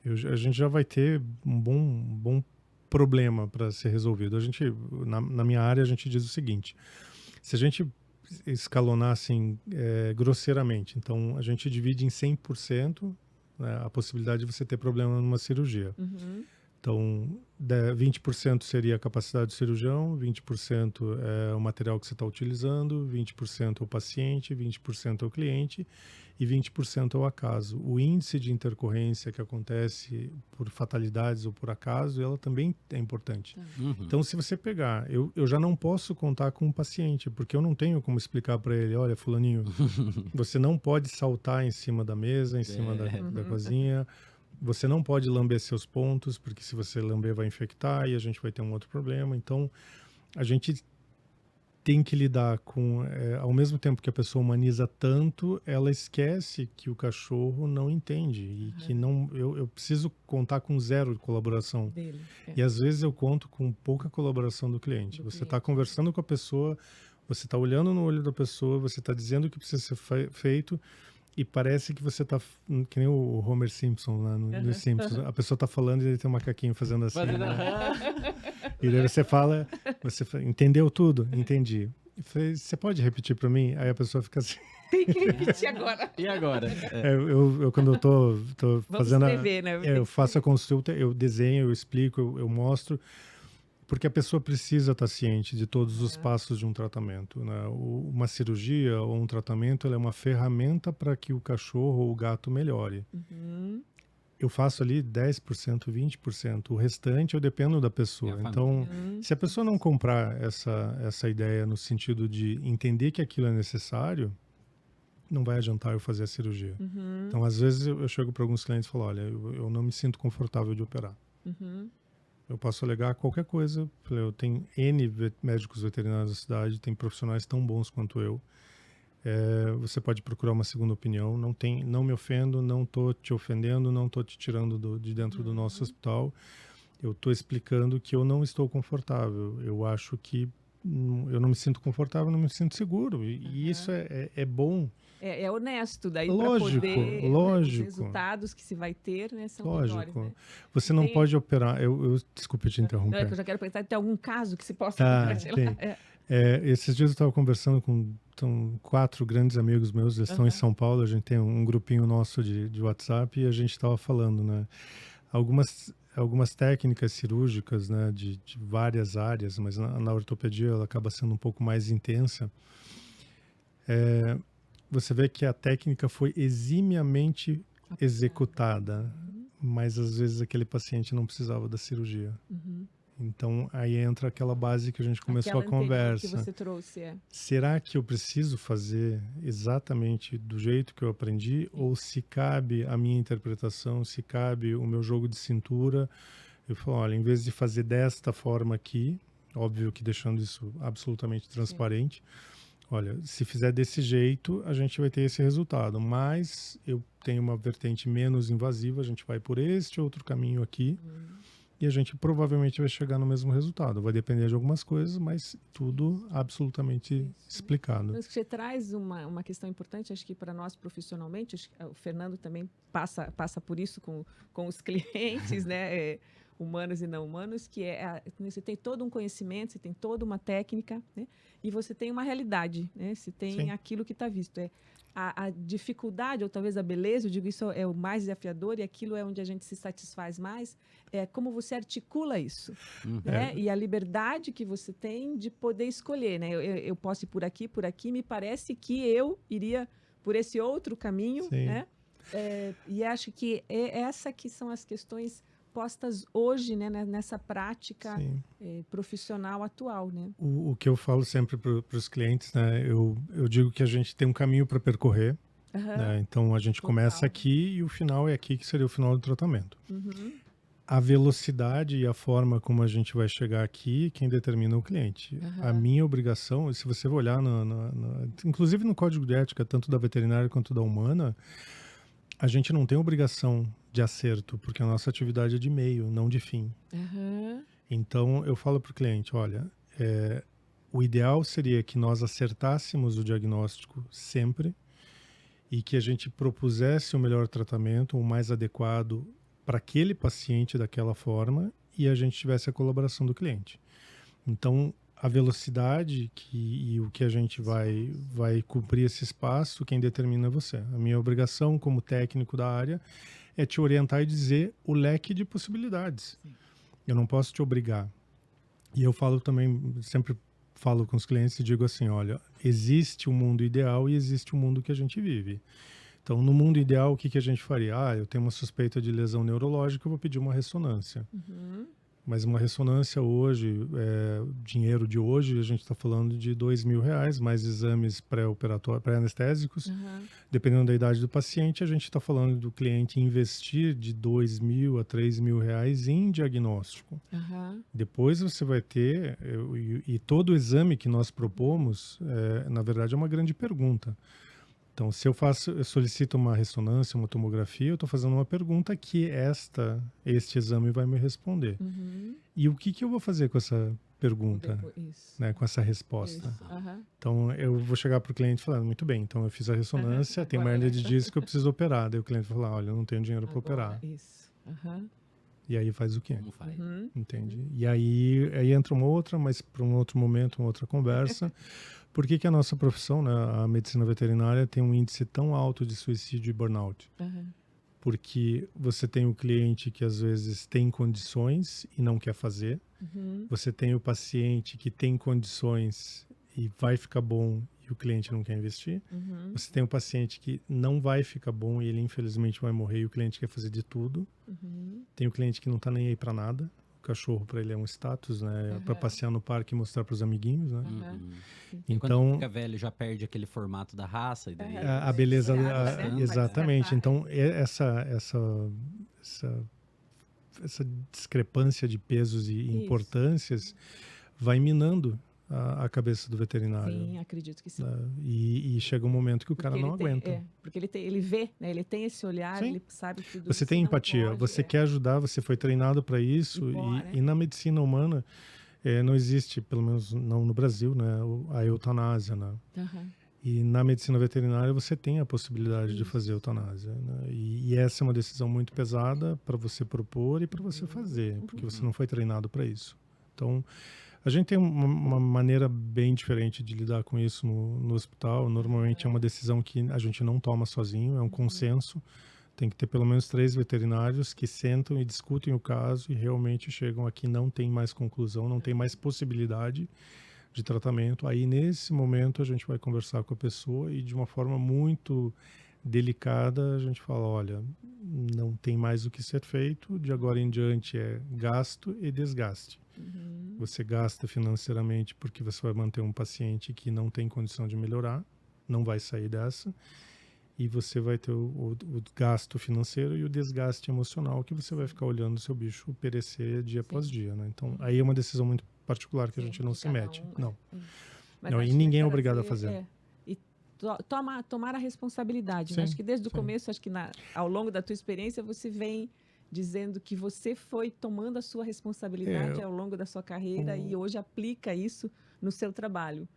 S3: a gente já vai ter um bom problema para ser resolvido. A gente, na minha área, a gente diz o seguinte: se a gente escalonar assim grosseiramente, então a gente divide em 100%, né, a possibilidade de você ter problema numa cirurgia. Então, 20% seria a capacidade do cirurgião, 20% é o material que você está utilizando, 20% é o paciente, 20% é o cliente e 20% é o acaso. O índice de intercorrência que acontece por fatalidades ou por acaso, ela também é importante.
S1: Uhum.
S3: Então, se você pegar, eu já não posso contar com um paciente, porque eu não tenho como explicar para ele, olha, fulaninho, você não pode saltar em cima da mesa, em cima da cozinha, você não pode lamber seus pontos, porque se você lamber vai infectar e a gente vai ter um outro problema. Então, a gente tem que lidar com, ao mesmo tempo que a pessoa humaniza tanto, ela esquece que o cachorro não entende e que não, eu preciso contar com zero de colaboração.
S2: Dele,
S3: E às vezes eu conto com pouca colaboração do cliente. Você está conversando com a pessoa, você está olhando no olho da pessoa, você está dizendo o que precisa ser feito e parece que você está que nem o Homer Simpson lá no Simpsons. A pessoa está falando e ele tem um macaquinho fazendo assim. E daí você fala, entendeu tudo? Entendi. Eu falei, você pode repetir para mim? Aí a pessoa fica assim.
S2: Tem que repetir agora.
S1: E agora?
S3: Eu quando eu tô fazendo
S2: escrever, né?
S3: eu faço a consulta, eu desenho, eu explico, eu mostro, porque a pessoa precisa estar ciente de todos os passos de um tratamento, né? Uma cirurgia ou um tratamento, ela é uma ferramenta para que o cachorro ou o gato melhore. Eu faço ali 10%, 20%. O restante eu dependo da pessoa. Então, se a pessoa não comprar essa ideia no sentido de entender que aquilo é necessário, não vai adiantar eu fazer a cirurgia. Então, às vezes, eu chego para alguns clientes e falo, olha, eu não me sinto confortável de operar. Eu posso alegar qualquer coisa. Eu tenho N médicos veterinários da cidade, tem profissionais tão bons quanto eu. Você pode procurar uma segunda opinião. Não me ofendo, não estou te ofendendo, não estou te tirando de dentro do nosso hospital. Eu estou explicando que eu não estou confortável. Eu acho que eu não me sinto confortável, não me sinto seguro. E isso é bom.
S2: É honesto, daí
S3: Lógico,
S2: para poder,
S3: lógico.
S2: Os resultados que se vai ter, né, são
S3: Lógico.
S2: melhores, né?
S3: Você não pode operar. Desculpe te interromper.
S2: Não, eu já quero perguntar, tem algum caso que se possa
S3: compartilhar? Esses dias eu estava conversando com 4 grandes amigos meus, eles estão em São Paulo, a gente tem um grupinho nosso de WhatsApp e a gente estava falando, né? Algumas técnicas cirúrgicas, né, de várias áreas, mas na ortopedia ela acaba sendo um pouco mais intensa. Você vê que a técnica foi eximiamente executada, mas às vezes aquele paciente não precisava da cirurgia. Então, aí entra aquela base que a gente começou a conversa.
S2: Que você trouxe,
S3: Será que eu preciso fazer exatamente do jeito que eu aprendi? Ou se cabe a minha interpretação, se cabe o meu jogo de cintura? Eu falo, olha, em vez de fazer desta forma aqui, óbvio que deixando isso absolutamente transparente, olha, se fizer desse jeito, a gente vai ter esse resultado. Mas eu tenho uma vertente menos invasiva, a gente vai por este outro caminho aqui. E a gente provavelmente vai chegar no mesmo resultado. Vai depender de algumas coisas, mas tudo absolutamente explicado.
S2: Mas você traz uma questão importante, acho que para nós profissionalmente, acho que o Fernando também passa por isso com os clientes, né? Humanos e não humanos, que você tem todo um conhecimento, você tem toda uma técnica, né? E você tem uma realidade, né? Você tem aquilo que está visto. A dificuldade, ou talvez a beleza, eu digo isso é o mais desafiador e aquilo é onde a gente se satisfaz mais, é como você articula isso. Né? E a liberdade que você tem de poder escolher. Né? Eu posso ir por aqui, me parece que eu iria por esse outro caminho. Né? E acho que essa que são as questões postas hoje, né, nessa prática profissional atual, né?
S3: O que eu falo sempre para os clientes, né, eu digo que a gente tem um caminho para percorrer, né, então a gente começa aqui e o final é aqui, que seria o final do tratamento. A velocidade e a forma como a gente vai chegar aqui, quem determina é o cliente. A minha obrigação, se você olhar, inclusive no código de ética, tanto da veterinária quanto da humana, a gente não tem obrigação de acerto, porque a nossa atividade é de meio, não de fim. Então, eu falo para o cliente, olha, o ideal seria que nós acertássemos o diagnóstico sempre e que a gente propusesse o melhor tratamento, o mais adequado para aquele paciente daquela forma e a gente tivesse a colaboração do cliente. Então, a velocidade e o que a gente vai cumprir esse espaço, quem determina é você. A minha obrigação como técnico da área é te orientar e dizer o leque de possibilidades. Eu não posso te obrigar. E eu falo também, sempre falo com os clientes e digo assim, olha, existe um mundo ideal e existe um mundo que a gente vive. Então, no mundo ideal, o que a gente faria? Eu tenho uma suspeita de lesão neurológica, eu vou pedir uma ressonância. Mas uma ressonância hoje, dinheiro de hoje, a gente está falando de R$2.000, mais exames pré-operatórios, pré-anestésicos. Dependendo da idade do paciente, a gente está falando do cliente investir de R$2.000 a R$3.000 em diagnóstico. Depois você vai ter, e todo o exame que nós propomos, na verdade, é uma grande pergunta. Então, se eu solicito uma ressonância, uma tomografia, eu estou fazendo uma pergunta que este exame vai me responder. E o que eu vou fazer com essa pergunta, né, com essa resposta? Então, eu vou chegar para o cliente falando, muito bem, então eu fiz a ressonância, tem uma hernia de disco que eu preciso operar. Daí o cliente vai falar, olha, eu não tenho dinheiro para operar. E aí faz o quê?
S1: Como faz?
S3: Entende? E aí entra uma outra, mas para um outro momento, uma outra conversa. Por que a nossa profissão, né, a medicina veterinária, tem um índice tão alto de suicídio e burnout? Porque você tem o cliente que às vezes tem condições e não quer fazer. Você tem o paciente que tem condições e vai ficar bom e o cliente não quer investir. Você tem o paciente que não vai ficar bom e ele infelizmente vai morrer e o cliente quer fazer de tudo. Tem o cliente que não está nem aí para nada. O cachorro para ele é um status, né? Para passear no parque e mostrar para os amiguinhos, né?
S1: Então, quando fica velho já perde aquele formato da raça e daí
S3: a beleza, exatamente. Então essa discrepância de pesos e importâncias vai minando a cabeça do veterinário.
S2: Sim, acredito que sim.
S3: E chega um momento que o cara não aguenta.
S2: Porque ele vê, né? Ele tem esse olhar, ele sabe tudo.
S3: Você tem empatia, você quer ajudar, você foi treinado para isso. E na medicina humana não existe, pelo menos não no Brasil, né, a eutanásia, né? E na medicina veterinária você tem a possibilidade de fazer eutanásia, né? E essa é uma decisão muito pesada para você propor e para você fazer, porque você não foi treinado para isso. Então, a gente tem uma maneira bem diferente de lidar com isso no hospital. Normalmente é uma decisão que a gente não toma sozinho, é um consenso. Tem que ter pelo menos 3 veterinários que sentam e discutem o caso e realmente chegam aqui, não tem mais conclusão, não tem mais possibilidade de tratamento. Aí, nesse momento, a gente vai conversar com a pessoa e de uma forma muito delicada, a gente fala, olha, não tem mais o que ser feito, de agora em diante é gasto e desgaste. Você gasta financeiramente porque você vai manter um paciente que não tem condição de melhorar, não vai sair dessa, e você vai ter o gasto financeiro e o desgaste emocional que você vai ficar olhando o seu bicho perecer dia após dia, né? Então, aí é uma decisão muito particular que a gente não se mete. Não. E ninguém é obrigado a fazer.
S2: E tomar a responsabilidade. Né? Acho que desde o começo, acho que ao longo da tua experiência, você vem dizendo que você foi tomando a sua responsabilidade ao longo da sua carreira e hoje aplica isso no seu trabalho.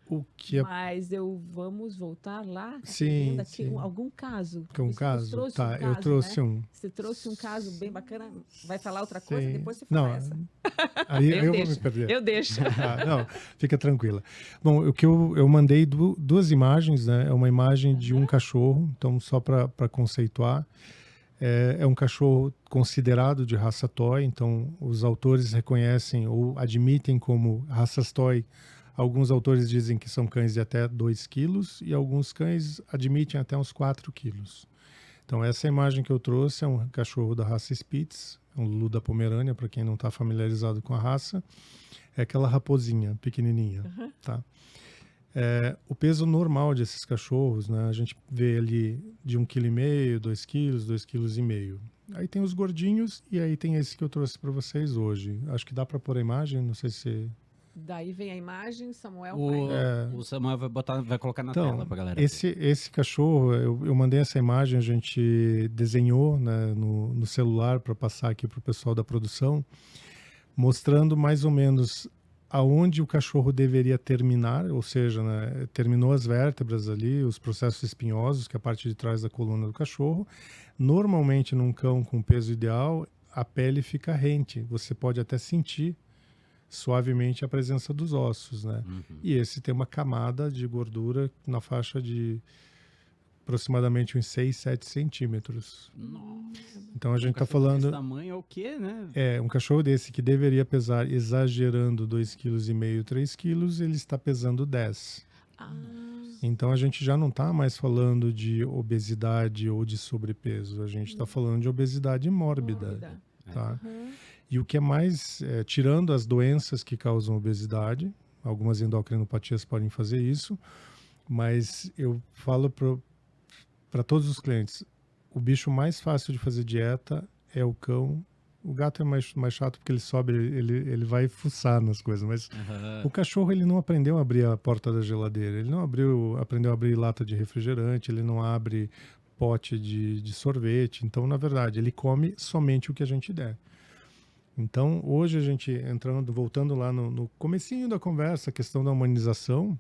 S2: Mas vamos voltar lá?
S3: Sim.
S2: Algum caso?
S3: Um caso? Eu trouxe um.
S2: Você trouxe um caso bem bacana. Vai falar outra coisa, depois você fala essa.
S3: Aí eu vou me perder.
S2: Eu deixo.
S3: Não, fica tranquila. Bom, o que eu mandei 2 imagens, né? É uma imagem de um cachorro, então só para conceituar. É um cachorro considerado de raça toy, então os autores reconhecem ou admitem como raças toy. Alguns autores dizem que são cães de até 2 quilos e alguns cães admitem até uns 4 quilos. Então essa imagem que eu trouxe é um cachorro da raça Spitz, um Lulu da Pomerânia, para quem não está familiarizado com a raça. É aquela raposinha pequenininha, tá? O peso normal desses cachorros, né, a gente vê ali de 1,5 kg, 2 kg, 2,5 kg. Aí tem os gordinhos e aí tem esse que eu trouxe para vocês hoje. Acho que dá para pôr a imagem, não sei se...
S2: Daí vem a imagem, Samuel
S1: o Samuel vai colocar na tela para a galera.
S3: Esse cachorro, eu mandei essa imagem, a gente desenhou, né, no celular para passar aqui para o pessoal da produção, mostrando mais ou menos aonde o cachorro deveria terminar, ou seja, né, terminou as vértebras ali, os processos espinhosos, que é a parte de trás da coluna do cachorro. Normalmente, num cão com peso ideal, a pele fica rente. Você pode até sentir suavemente a presença dos ossos, né? E esse tem uma camada de gordura na faixa de aproximadamente uns 6, 7 centímetros.
S1: Nossa.
S3: Então a gente está falando...
S1: Esse tamanho é o quê, né?
S3: Um cachorro desse que deveria pesar, exagerando, 2,5 kg, 3 kg, ele está pesando 10. Então a gente já não está mais falando de obesidade ou de sobrepeso, a gente está falando de obesidade mórbida. Tá? E o que é mais, tirando as doenças que causam obesidade, algumas endocrinopatias podem fazer isso, mas eu falo para todos os clientes, o bicho mais fácil de fazer dieta é o cão. O gato é mais chato porque ele sobe, ele vai fuçar nas coisas, mas o cachorro ele não aprendeu a abrir a porta da geladeira, ele não aprendeu a abrir lata de refrigerante, ele não abre pote de sorvete, então na verdade ele come somente o que a gente der. Então hoje a gente voltando lá no comecinho da conversa, a questão da humanização,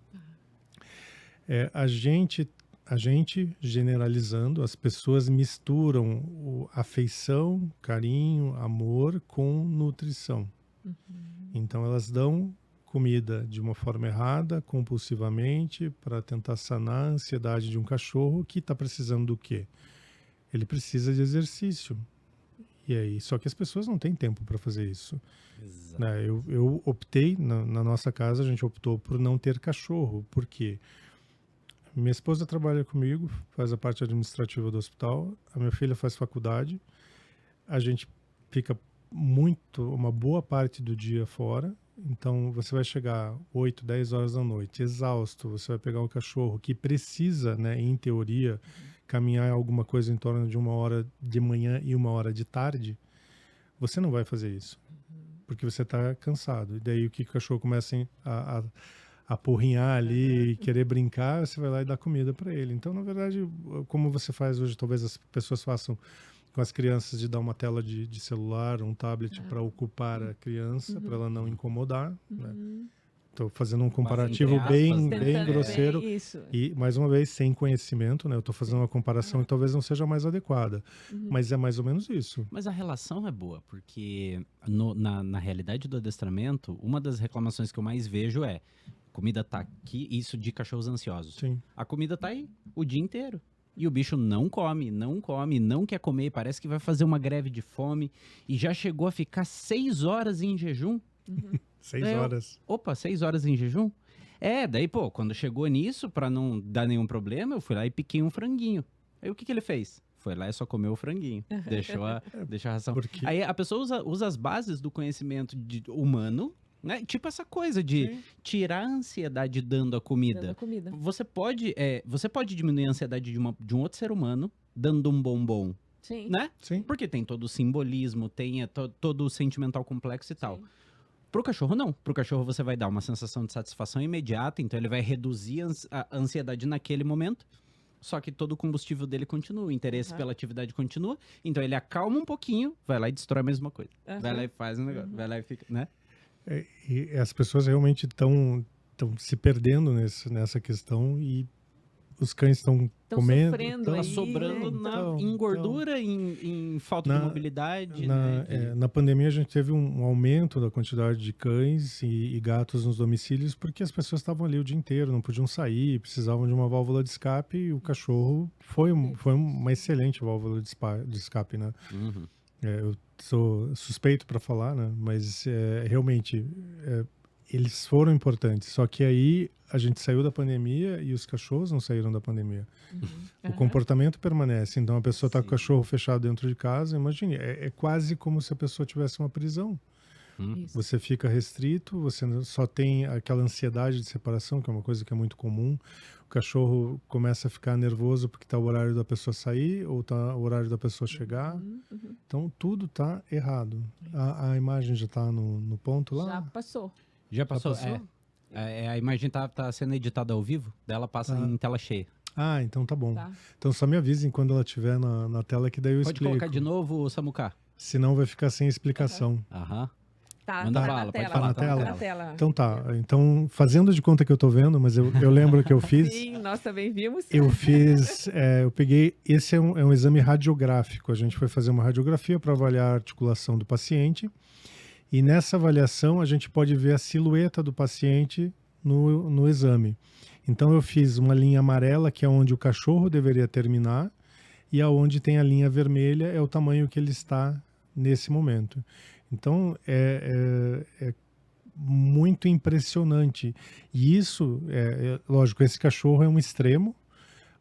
S3: a gente generalizando, as pessoas misturam afeição, carinho, amor com nutrição. Então elas dão comida de uma forma errada, compulsivamente, para tentar sanar a ansiedade de um cachorro que está precisando do quê? Ele precisa de exercício. E aí, só que as pessoas não têm tempo para fazer isso. Né? Eu optei, na nossa casa, a gente optou por não ter cachorro. Por quê? Minha esposa trabalha comigo, faz a parte administrativa do hospital, a minha filha faz faculdade, a gente fica uma boa parte do dia fora, então você vai chegar 8, 10 horas da noite, exausto, você vai pegar um cachorro que precisa, né, em teoria, caminhar alguma coisa em torno de 1 hora de manhã e 1 hora de tarde, você não vai fazer isso, porque você está cansado. E daí o que o cachorro começa a porrinhar ali e querer brincar, você vai lá e dá comida para ele. Então, na verdade, como você faz hoje, talvez as pessoas façam com as crianças, de dar uma tela de celular, um tablet para ocupar a criança, para ela não incomodar, né? Estou fazendo um comparativo bem grosseiro e, mais uma vez, sem conhecimento, né? Eu estou fazendo uma comparação e talvez não seja mais adequada, mas é mais ou menos isso.
S1: Mas a relação é boa, porque na realidade do adestramento, uma das reclamações que eu mais vejo é: comida tá aqui, isso de cachorros ansiosos.
S3: Sim.
S1: A comida tá aí o dia inteiro. E o bicho não come, não quer comer, parece que vai fazer uma greve de fome. E já chegou a ficar 6 horas em jejum.
S3: 6 horas.
S1: 6 horas em jejum? Daí, quando chegou nisso, pra não dar nenhum problema, eu fui lá e piquei um franguinho. Aí o que ele fez? Foi lá e só comeu o franguinho. Deixou a ração.
S3: Porque...
S1: Aí a pessoa usa as bases do conhecimento humano, né? Tipo essa coisa de tirar a ansiedade dando a comida. Você pode diminuir a ansiedade de um outro ser humano dando um bombom.
S2: Sim.
S1: Né?
S3: Sim.
S1: Porque tem todo o simbolismo, tem todo o sentimental complexo e tal. Pro cachorro, não. Pro cachorro você vai dar uma sensação de satisfação imediata, então ele vai reduzir a ansiedade naquele momento. Só que todo o combustível dele continua, o interesse pela atividade continua. Então ele acalma um pouquinho, vai lá e destrói a mesma coisa. Vai lá e faz um negócio, vai lá e fica, né?
S3: E as pessoas realmente estão se perdendo nessa questão e os cães estão comendo.
S2: Sofrendo
S1: sobrando em gordura, em falta de mobilidade.
S3: Na pandemia a gente teve um aumento da quantidade de cães e gatos nos domicílios porque as pessoas estavam ali o dia inteiro, não podiam sair, precisavam de uma válvula de escape e o cachorro foi uma excelente válvula de escape, né? Eu sou suspeito para falar, né? Mas realmente eles foram importantes. Só que aí a gente saiu da pandemia e os cachorros não saíram da pandemia. O comportamento permanece. Então a pessoa está com o cachorro fechado dentro de casa. Imagine, é quase como se a pessoa tivesse uma prisão. Você fica restrito, você só tem aquela ansiedade de separação, que é uma coisa que é muito comum. O cachorro começa a ficar nervoso porque está o horário da pessoa sair ou está o horário da pessoa chegar. Então tudo está errado. A imagem já está no ponto lá?
S1: Já passou? A imagem tá sendo editada ao vivo, daí ela passa em tela cheia.
S3: Ah, então tá bom. Então só me avisem quando ela estiver na tela que daí eu explico.
S1: Pode colocar de novo, Samuca?
S3: Senão vai ficar sem explicação.
S1: Manda bala, pode falar.
S3: Tá na tela? Então tá. Então, fazendo de conta que eu tô vendo, mas eu lembro que eu fiz...
S2: Sim, nós também vimos.
S3: Eu peguei... Esse é um exame radiográfico. A gente foi fazer uma radiografia para avaliar a articulação do paciente. E nessa avaliação, a gente pode ver a silhueta do paciente no exame. Então eu fiz uma linha amarela, que é onde o cachorro deveria terminar, e aonde tem a linha vermelha é o tamanho que ele está nesse momento. Então é muito impressionante. E isso, lógico, esse cachorro é um extremo,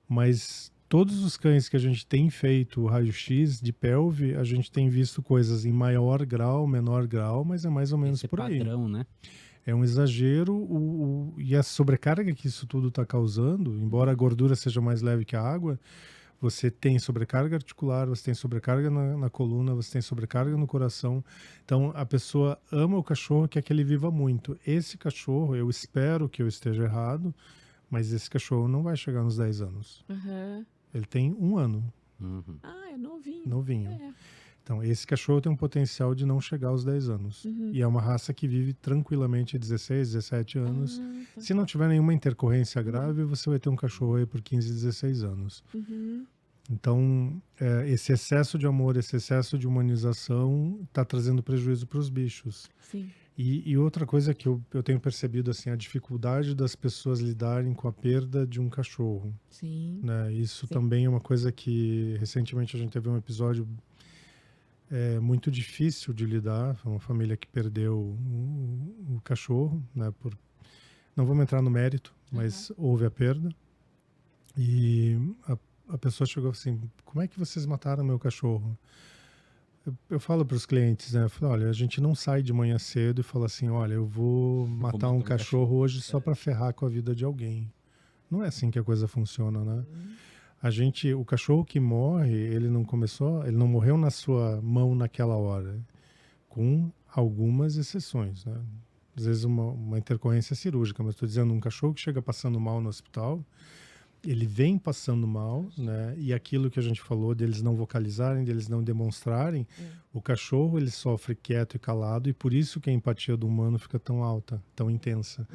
S3: mas todos os cães que a gente tem feito raio-x de pelve, a gente tem visto coisas em maior grau, menor grau, mas é mais ou menos por aí.
S1: Padrão, né?
S3: É um exagero, e a sobrecarga que isso tudo está causando, embora a gordura seja mais leve que a água, você tem sobrecarga articular, você tem sobrecarga na coluna, você tem sobrecarga no coração. Então, a pessoa ama o cachorro, quer que ele viva muito. Esse cachorro, eu espero que eu esteja errado, mas esse cachorro não vai chegar nos 10 anos.
S2: Uhum.
S3: Ele tem 1 ano.
S2: Ah, é novinho.
S3: Novinho. Então, esse cachorro tem um potencial de não chegar aos 10 anos. E é uma raça que vive tranquilamente 16, 17 anos. Se não tiver nenhuma intercorrência grave, você vai ter um cachorro aí por 15, 16 anos. Então, esse excesso de amor, esse excesso de humanização está trazendo prejuízo para os bichos.
S2: Sim.
S3: E outra coisa que eu tenho percebido, assim, a dificuldade das pessoas lidarem com a perda de um cachorro.
S2: Sim.
S3: Né? Isso também é uma coisa que, recentemente, a gente teve um episódio muito difícil de lidar. Foi uma família que perdeu o cachorro, né? Não vamos entrar no mérito, mas houve a perda. E a pessoa chegou assim, como é que vocês mataram meu cachorro? Eu falo para os clientes, né? Eu falo, olha, a gente não sai de manhã cedo e fala assim, olha, eu vou matar um cachorro hoje só para ferrar com a vida de alguém. Não é assim que a coisa funciona, né? O cachorro que morre, ele não morreu na sua mão naquela hora, com algumas exceções, né? Às vezes uma intercorrência cirúrgica, mas estou dizendo, um cachorro que chega passando mal no hospital, ele vem passando mal, né? E aquilo que a gente falou deles não vocalizarem, deles não demonstrarem, o cachorro ele sofre quieto e calado, e por isso que a empatia do humano fica tão alta, tão intensa.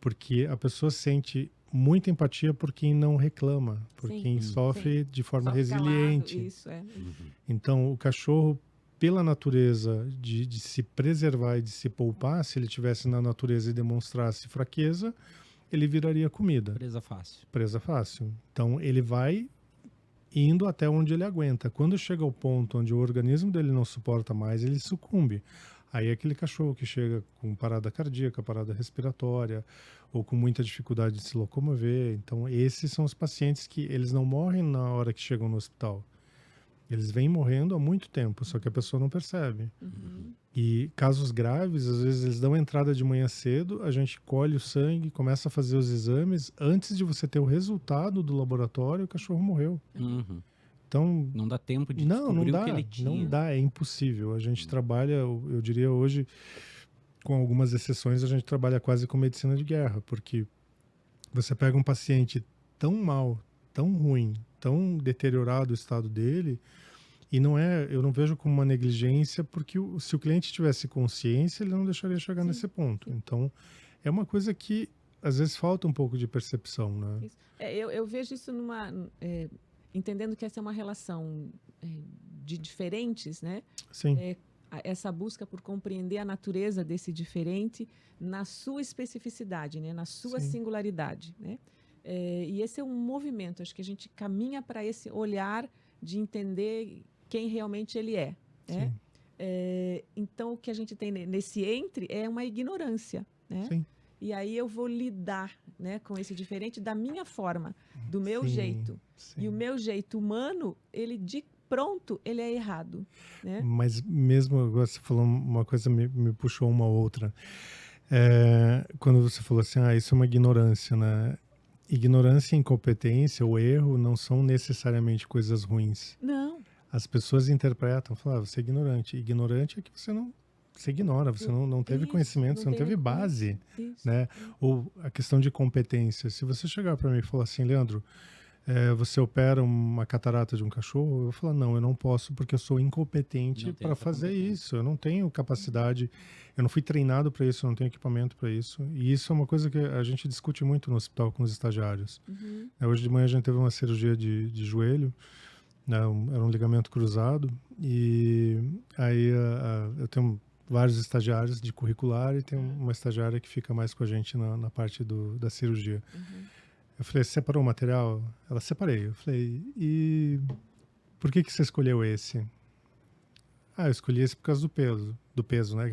S3: Porque a pessoa sente muita empatia por quem não reclama, por quem sofre de forma resiliente.
S2: Calado, isso,
S3: Então, o cachorro, pela natureza de se preservar e de se poupar, se ele estivesse na natureza e demonstrasse fraqueza, ele viraria comida.
S1: Presa fácil.
S3: Presa fácil. Então, ele vai indo até onde ele aguenta. Quando chega ao ponto onde o organismo dele não suporta mais, ele sucumbe. Aí é aquele cachorro que chega com parada cardíaca, parada respiratória, ou com muita dificuldade de se locomover. Então, esses são os pacientes que eles não morrem na hora que chegam no hospital. Eles vêm morrendo há muito tempo, só que a pessoa não percebe. E casos graves, às vezes eles dão entrada de manhã cedo, a gente colhe o sangue, começa a fazer os exames. Antes de você ter o resultado do laboratório, o cachorro morreu. Então,
S1: não dá tempo de descobrir o que ele tinha.
S3: Não dá, é impossível. A gente trabalha, eu diria hoje, com algumas exceções, a gente trabalha quase com medicina de guerra, porque você pega um paciente tão mal, tão ruim, tão deteriorado o estado dele, e eu não vejo como uma negligência, porque se o cliente tivesse consciência, ele não deixaria chegar nesse ponto. Então, é uma coisa que às vezes falta um pouco de percepção, né?
S2: Eu vejo isso entendendo que essa é uma relação de diferentes, né?
S3: Sim.
S2: Essa busca por compreender a natureza desse diferente na sua especificidade, né? Na sua singularidade, né? E esse é um movimento, acho que a gente caminha para esse olhar de entender quem realmente ele é, né? Então, o que a gente tem nesse entre é uma ignorância, né?
S3: Sim.
S2: E aí eu vou lidar, né, com esse diferente da minha forma, do meu jeito. E o meu jeito humano, ele de pronto, ele é errado, né?
S3: Mas mesmo agora você falou uma coisa, me puxou uma outra. Quando você falou assim, isso é uma ignorância, né? Ignorância, incompetência ou erro não são necessariamente coisas ruins.
S2: Não.
S3: As pessoas interpretam, falam, você é ignorante. Ignorante é que você ignora, você não teve conhecimento, você não teve base, né? Ou a questão de competência. Se você chegar para mim e falar assim, Leandro, você opera uma catarata de um cachorro, eu vou falar, não, eu não posso porque eu sou incompetente para fazer isso. Eu não tenho capacidade, eu não fui treinado para isso, eu não tenho equipamento para isso. E isso é uma coisa que a gente discute muito no hospital com os estagiários. Hoje de manhã a gente teve uma cirurgia de joelho, né, era um ligamento cruzado, e aí eu tenho vários estagiários de curricular e tem uma estagiária que fica mais com a gente na parte da cirurgia. Eu falei, você separou o material? Ela, separei. Eu falei, e por que você escolheu esse? Eu escolhi esse por causa do peso, né?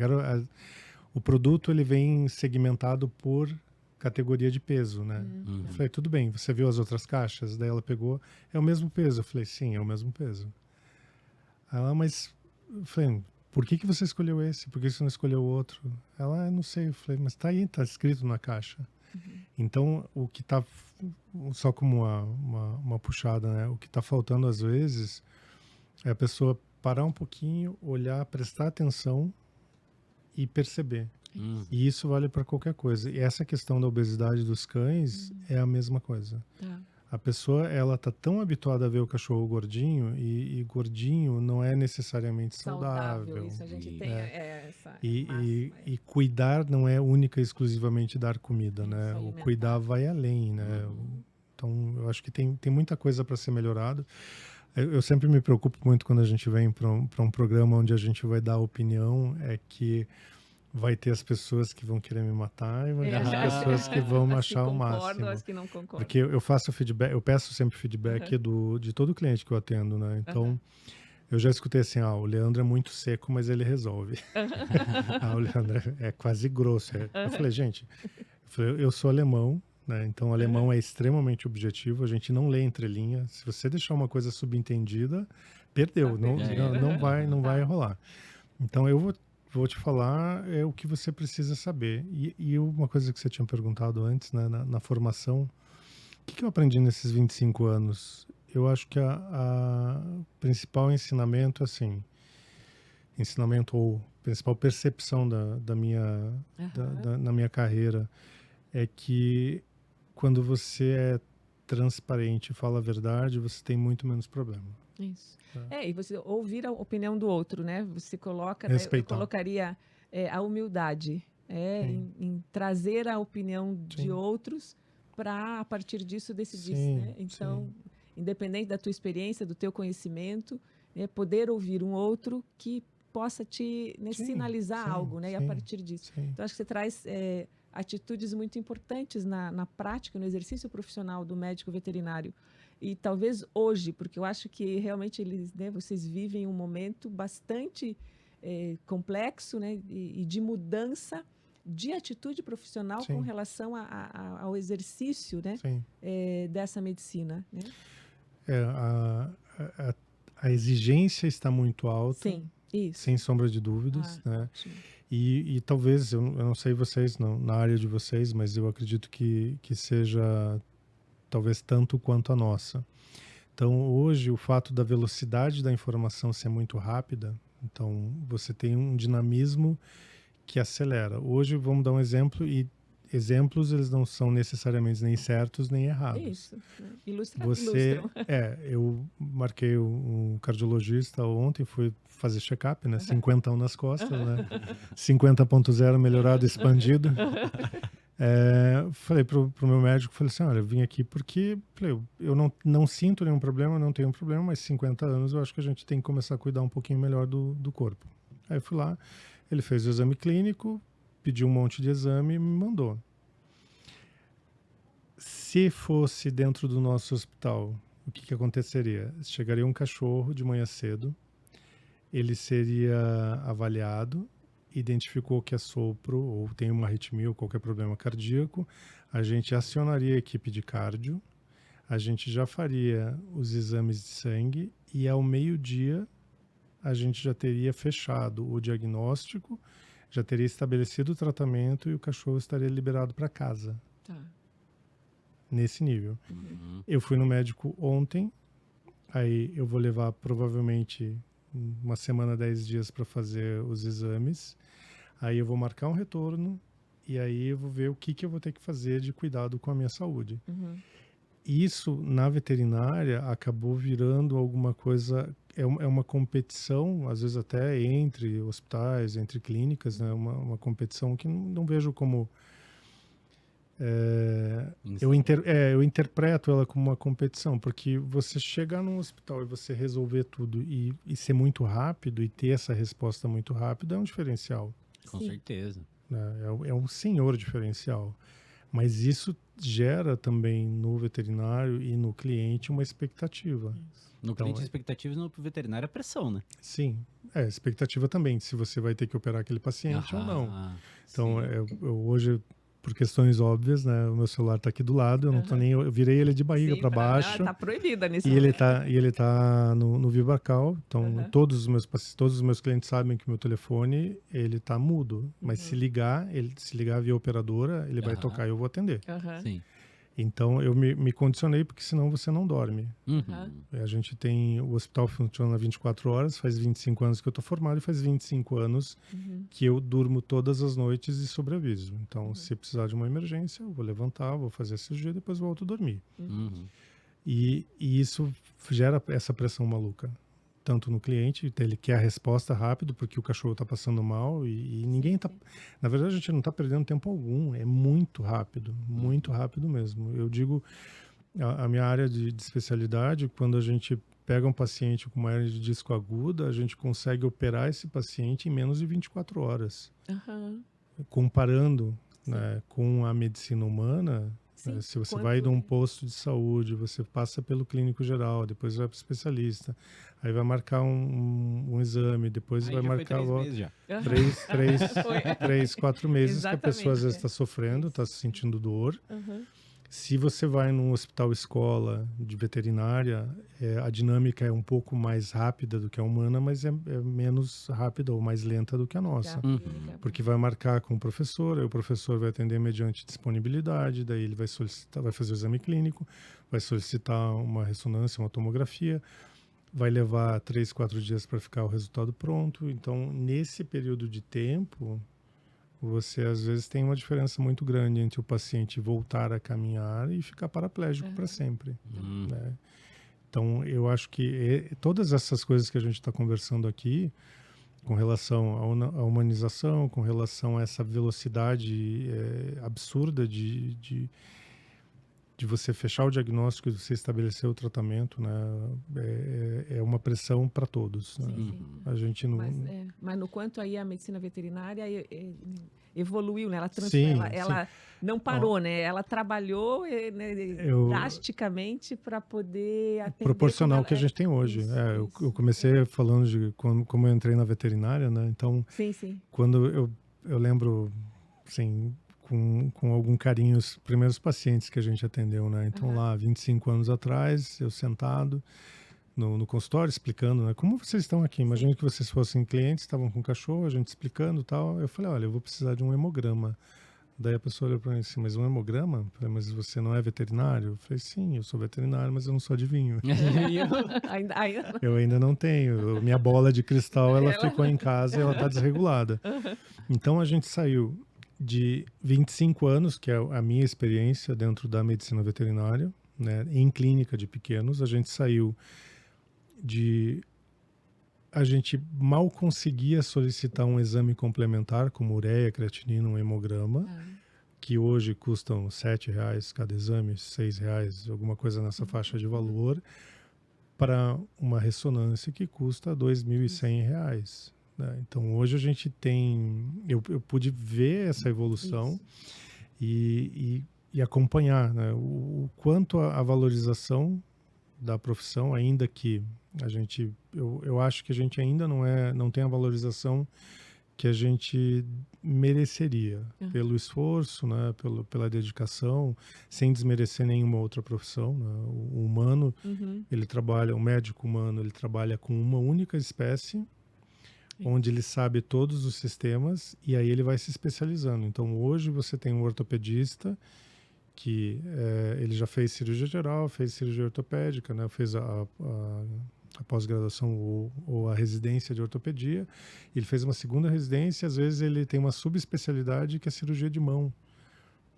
S3: O produto, ele vem segmentado por categoria de peso, né? Eu falei, tudo bem, você viu as outras caixas? Daí ela pegou, é o mesmo peso. Eu falei, sim, é o mesmo peso. Ela, mas... Eu falei, por que você escolheu esse? Por que você não escolheu o outro? Ela, não sei. Eu falei, mas tá aí, tá escrito na caixa. Então, o que tá... Só como uma puxada, né? O que tá faltando às vezes é a pessoa parar um pouquinho, olhar, prestar atenção e perceber. E isso vale para qualquer coisa. E essa questão da obesidade dos cães é a mesma coisa. A pessoa, ela tá tão habituada a ver o cachorro gordinho, e gordinho não é necessariamente saudável.
S2: Isso, a gente tem essa
S3: e cuidar não é única e exclusivamente dar comida, né? O cuidar vai além, né? Então, eu acho que tem muita coisa para ser melhorado. Eu sempre me preocupo muito quando a gente vem para um programa onde a gente vai dar opinião, é que vai ter as pessoas que vão querer me matar e vai ter as pessoas que vão me achar o máximo.
S2: As que não concordam.
S3: Porque eu faço feedback, eu peço sempre feedback de todo cliente que eu atendo, né? Então, eu já escutei assim, o Leandro é muito seco, mas ele resolve. O Leandro é quase grosso. Eu falei, gente, eu sou alemão, né? Então, o alemão é extremamente objetivo, a gente não lê entrelinha. Se você deixar uma coisa subentendida, perdeu, não vai rolar. Então, eu vou te falar o que você precisa saber. E uma coisa que você tinha perguntado antes, né, na formação, o que eu aprendi nesses 25 anos? Eu acho que a principal ensinamento, assim, ou principal percepção da minha, na minha carreira é que quando você é transparente e fala a verdade, você tem muito menos problema.
S2: Isso. E você ouvir a opinião do outro, né? Você coloca, né, eu colocaria a humildade, em trazer a opinião de outros para, a partir disso, decidir. Né? Então, independente da tua experiência, do teu conhecimento, poder ouvir um outro que possa te sinalizar algo, né? E a partir disso. Então, acho que você traz atitudes muito importantes na prática, no exercício profissional do médico veterinário. E talvez hoje, porque eu acho que realmente vocês vivem um momento bastante complexo, né, e de mudança de atitude profissional com relação ao exercício, né, dessa medicina. Né?
S3: A exigência está muito alta,
S2: isso.
S3: Sem sombra de dúvidas. Né? E talvez, eu não sei vocês, na área de vocês, mas eu acredito que seja... talvez tanto quanto a nossa. Então, hoje, o fato da velocidade da informação ser muito rápida, então, você tem um dinamismo que acelera. Hoje, vamos dar um exemplo, e exemplos, eles não são necessariamente nem certos, nem errados.
S2: Isso. Ilustram.
S3: Eu marquei um cardiologista ontem, fui fazer check-up, né? 50 nas costas, né? 50.0 melhorado, expandido. Falei pro meu médico, falei assim, olha, eu vim aqui porque eu não sinto nenhum problema, não tenho problema, mas 50 anos eu acho que a gente tem que começar a cuidar um pouquinho melhor do corpo. Aí eu fui lá, ele fez o exame clínico, pediu um monte de exame e me mandou. Se fosse dentro do nosso hospital, o que aconteceria? Chegaria um cachorro de manhã cedo, ele seria avaliado, identificou que é sopro ou tem uma arritmia ou qualquer problema cardíaco, a gente acionaria a equipe de cardio, a gente já faria os exames de sangue e ao meio-dia a gente já teria fechado o diagnóstico, já teria estabelecido o tratamento e o cachorro estaria liberado para casa. Nesse nível. Eu fui no médico ontem, aí eu vou levar provavelmente uma semana, 10 dias para fazer os exames. Aí eu vou marcar um retorno e aí eu vou ver o que eu vou ter que fazer de cuidado com a minha saúde. Isso, na veterinária, acabou virando alguma coisa... É uma competição, às vezes até entre hospitais, entre clínicas, né? Uma competição que não vejo como... eu interpreto ela como uma competição, porque você chegar num hospital e você resolver tudo e ser muito rápido e ter essa resposta muito rápida é um diferencial.
S1: Com certeza.
S3: É um senhor diferencial. Mas isso gera também no veterinário e no cliente uma expectativa.
S1: No cliente, expectativa, e no veterinário, a pressão, né?
S3: Sim, expectativa também, se você vai ter que operar aquele paciente ou não. Então, eu hoje, por questões óbvias, né, o meu celular está aqui do lado, eu não tô nem, eu virei ele de barriga para baixo.
S2: Tá proibida nesse
S3: momento. Ele tá no Vivacal, então todos os meus clientes sabem que o meu telefone, ele tá mudo, mas se ligar via operadora, ele vai tocar e eu vou atender.
S1: Sim.
S3: Então, eu me condicionei, porque senão você não dorme. A gente tem... O hospital funciona 24 horas, faz 25 anos que eu estou formado e faz 25 anos que eu durmo todas as noites e sobreaviso. Então, se precisar de uma emergência, eu vou levantar, vou fazer a cirurgia e depois volto a dormir. E isso gera essa pressão maluca. Tanto no cliente, ele quer a resposta rápido, porque o cachorro está passando mal e ninguém está... Na verdade, a gente não está perdendo tempo algum, é muito rápido mesmo. Eu digo, a minha área de especialidade, quando a gente pega um paciente com uma hernia de disco aguda, a gente consegue operar esse paciente em menos de 24 horas. Comparando, né, com a medicina humana... Sim, se você vai de um posto de saúde, você passa pelo clínico geral, depois vai para o especialista, aí vai marcar um exame, depois vai marcar 4 meses que a pessoa às vezes está sofrendo, está sentindo dor. Se você vai num hospital-escola de veterinária, a dinâmica é um pouco mais rápida do que a humana, mas é menos rápida ou mais lenta do que a nossa. Porque vai marcar com o professor, aí o professor vai atender mediante disponibilidade, daí ele vai solicitar, vai fazer o exame clínico, vai solicitar uma ressonância, uma tomografia, vai levar 3, 4 dias para ficar o resultado pronto. Então, nesse período de tempo... Você, às vezes, tem uma diferença muito grande entre o paciente voltar a caminhar e ficar paraplégico para sempre. Né? Então, eu acho que todas essas coisas que a gente está conversando aqui, com relação à humanização, com relação a essa velocidade absurda de você fechar o diagnóstico e você estabelecer o tratamento, né? É uma pressão para todos. Né? A gente não...
S2: Mas no quanto aí a medicina veterinária evoluiu, né? Ela não parou, né? Ela trabalhou drasticamente para poder atender...
S3: Proporcional ao que a gente tem hoje. Eu comecei falando de como eu entrei na veterinária, né? Então, quando eu lembro, assim... Com algum carinho os primeiros pacientes que a gente atendeu, né? Então, lá, 25 anos atrás, eu sentado no consultório explicando, né? Como vocês estão aqui? Imagina que vocês fossem clientes, estavam com o cachorro, a gente explicando e tal. Eu falei, olha, eu vou precisar de um hemograma. Daí a pessoa olhou para mim assim, mas um hemograma? Eu falei, mas você não é veterinário? Eu falei, sim, eu sou veterinário, mas eu não sou adivinho. Eu ainda não tenho. Minha bola de cristal, ela ficou em casa e ela está desregulada. Então, a gente saiu... de 25 anos, que é a minha experiência dentro da medicina veterinária, né, em clínica de pequenos. A gente saiu de... A gente mal conseguia solicitar um exame complementar, como ureia, creatinina, um hemograma, que hoje custam R$7 cada exame, R$6, alguma coisa nessa faixa de valor, para uma ressonância que custa R$2.100. Então, hoje a gente tem... Eu pude ver essa evolução e acompanhar, né, o quanto a valorização da profissão, ainda que a gente... Eu acho que a gente ainda não tem a valorização que a gente mereceria pelo esforço, né, pela dedicação, sem desmerecer nenhuma outra profissão. Né? O humano, ele trabalha... O médico humano, ele trabalha com uma única espécie, onde ele sabe todos os sistemas e aí ele vai se especializando. Então, hoje você tem um ortopedista que ele já fez cirurgia geral, fez cirurgia ortopédica, né? Fez a pós-graduação ou a residência de ortopedia. Ele fez uma segunda residência, às vezes ele tem uma subespecialidade que é cirurgia de mão.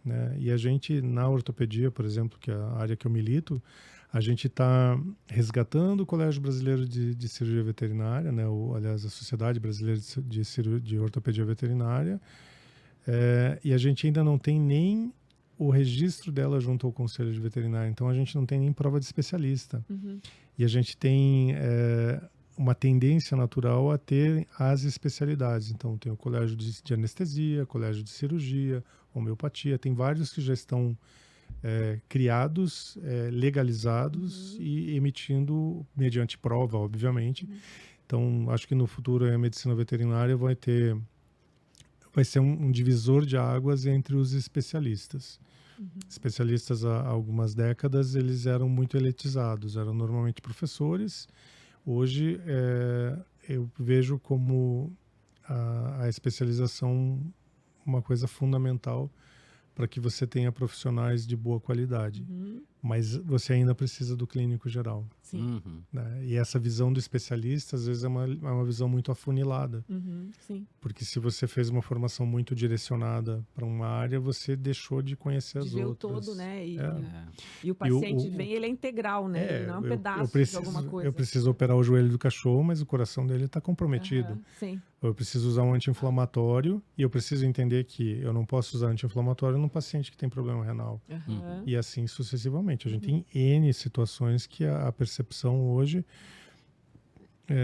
S3: Né? E a gente, na ortopedia, por exemplo, que é a área que eu milito, a gente está resgatando o Colégio Brasileiro de Cirurgia Veterinária, né? Aliás, a Sociedade Brasileira de Ortopedia Veterinária, e a gente ainda não tem nem o registro dela junto ao Conselho de Veterinária, então a gente não tem nem prova de especialista. E a gente tem uma tendência natural a ter as especialidades. Então, tem o colégio de anestesia, colégio de cirurgia, homeopatia. Tem vários que já estão criados, legalizados e emitindo mediante prova, obviamente. Então, acho que no futuro a medicina veterinária vai ser um divisor de águas entre os especialistas. Especialistas há algumas décadas, eles eram muito elitizados, eram normalmente professores. Hoje, eu vejo como a especialização uma coisa fundamental para que você tenha profissionais de boa qualidade. Mas você ainda precisa do clínico geral.
S2: Sim.
S3: Né? E essa visão do especialista, às vezes, é uma visão muito afunilada.
S2: Sim.
S3: Porque se você fez uma formação muito direcionada para uma área, você deixou de conhecer as outras.
S2: Todo, né? E o paciente vem, ele é integral, né? Ele não é um pedaço de alguma coisa.
S3: Eu preciso operar o joelho do cachorro, mas o coração dele está comprometido.
S2: Sim.
S3: Eu preciso usar um anti-inflamatório e eu preciso entender que eu não posso usar anti-inflamatório num paciente que tem problema renal. E assim sucessivamente. A gente tem N situações que a percepção hoje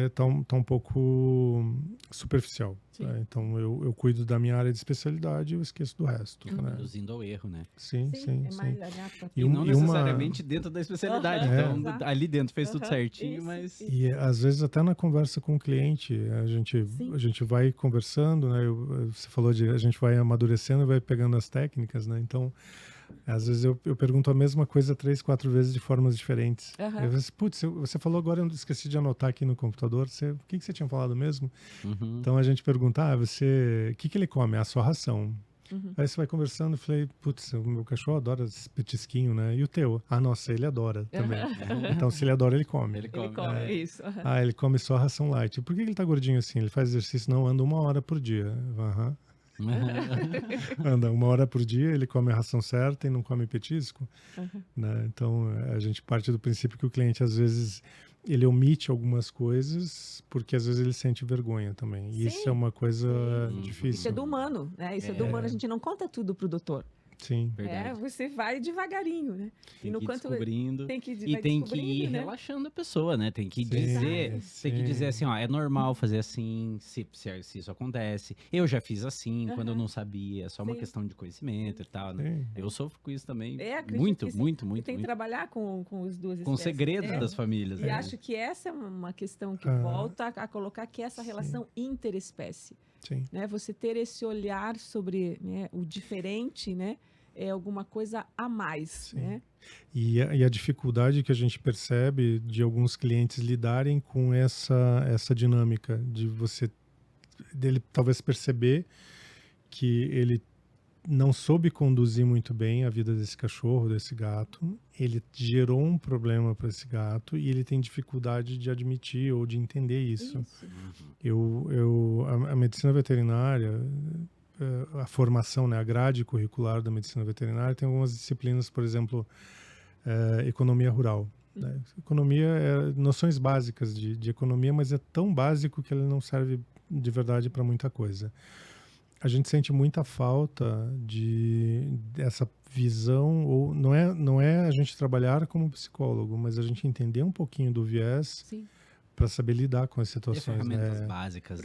S3: está um pouco superficial. Né? Então, eu cuido da minha área de especialidade e eu esqueço do resto. Né?
S1: Reduzindo ao erro, né?
S3: Sim.
S1: E não necessariamente dentro da especialidade. Então, ali dentro fez tudo certinho, mas...
S3: E às vezes até na conversa com o cliente, a gente vai conversando, né? Você falou a gente vai amadurecendo e vai pegando as técnicas, né? Então, às vezes eu pergunto a mesma coisa 3, 4 vezes de formas diferentes. Eu falo assim, putz, você falou agora, eu esqueci de anotar aqui no computador, o que você tinha falado mesmo? Então a gente pergunta, o que ele come? A sua ração. Aí você vai conversando, eu falei, putz, o meu cachorro adora esse petisquinho, né? E o teu? Nossa, ele adora também. Então, se ele adora, ele come.
S2: Ele come, isso.
S3: Ele come só a ração light. Por que ele tá gordinho assim? Ele faz exercício? Não, anda 1 hora por dia. Anda 1 hora por dia, ele come a ração certa e não come petisco. Né? Então, a gente parte do princípio que o cliente, às vezes, ele omite algumas coisas porque, às vezes, ele sente vergonha também. E isso é uma coisa difícil.
S2: Isso é do humano, né? Isso é do humano. A gente não conta tudo pro doutor.
S3: Sim.
S2: Você vai devagarinho, né?
S1: Tem que ir descobrindo.
S2: Tem que
S1: ir relaxando a pessoa, né? Tem que dizer assim, é normal fazer assim, se isso acontece. Eu já fiz assim, quando eu não sabia. É só uma questão de conhecimento e tal, né? Eu sofro com isso também. Muito.
S2: Tem que trabalhar com os duas espécies.
S1: Com os segredos das famílias.
S2: E acho que essa é uma questão que volta a colocar que essa relação interespécie. Né? Você ter esse olhar sobre, né, o diferente, né? É alguma coisa a mais, né?
S3: E a dificuldade que a gente percebe de alguns clientes lidarem com essa dinâmica dele talvez perceber que ele não soube conduzir muito bem a vida desse cachorro, desse gato. Ele gerou um problema para esse gato e ele tem dificuldade de admitir ou de entender isso. A medicina veterinária, a formação, né, a grade curricular da medicina veterinária tem algumas disciplinas, por exemplo, economia rural. Né? Economia, noções básicas de economia, mas é tão básico que ele não serve de verdade para muita coisa. A gente sente muita falta dessa visão, ou não é a gente trabalhar como psicólogo, mas a gente entender um pouquinho do viés para saber lidar com as situações.
S1: Ferramentas básicas.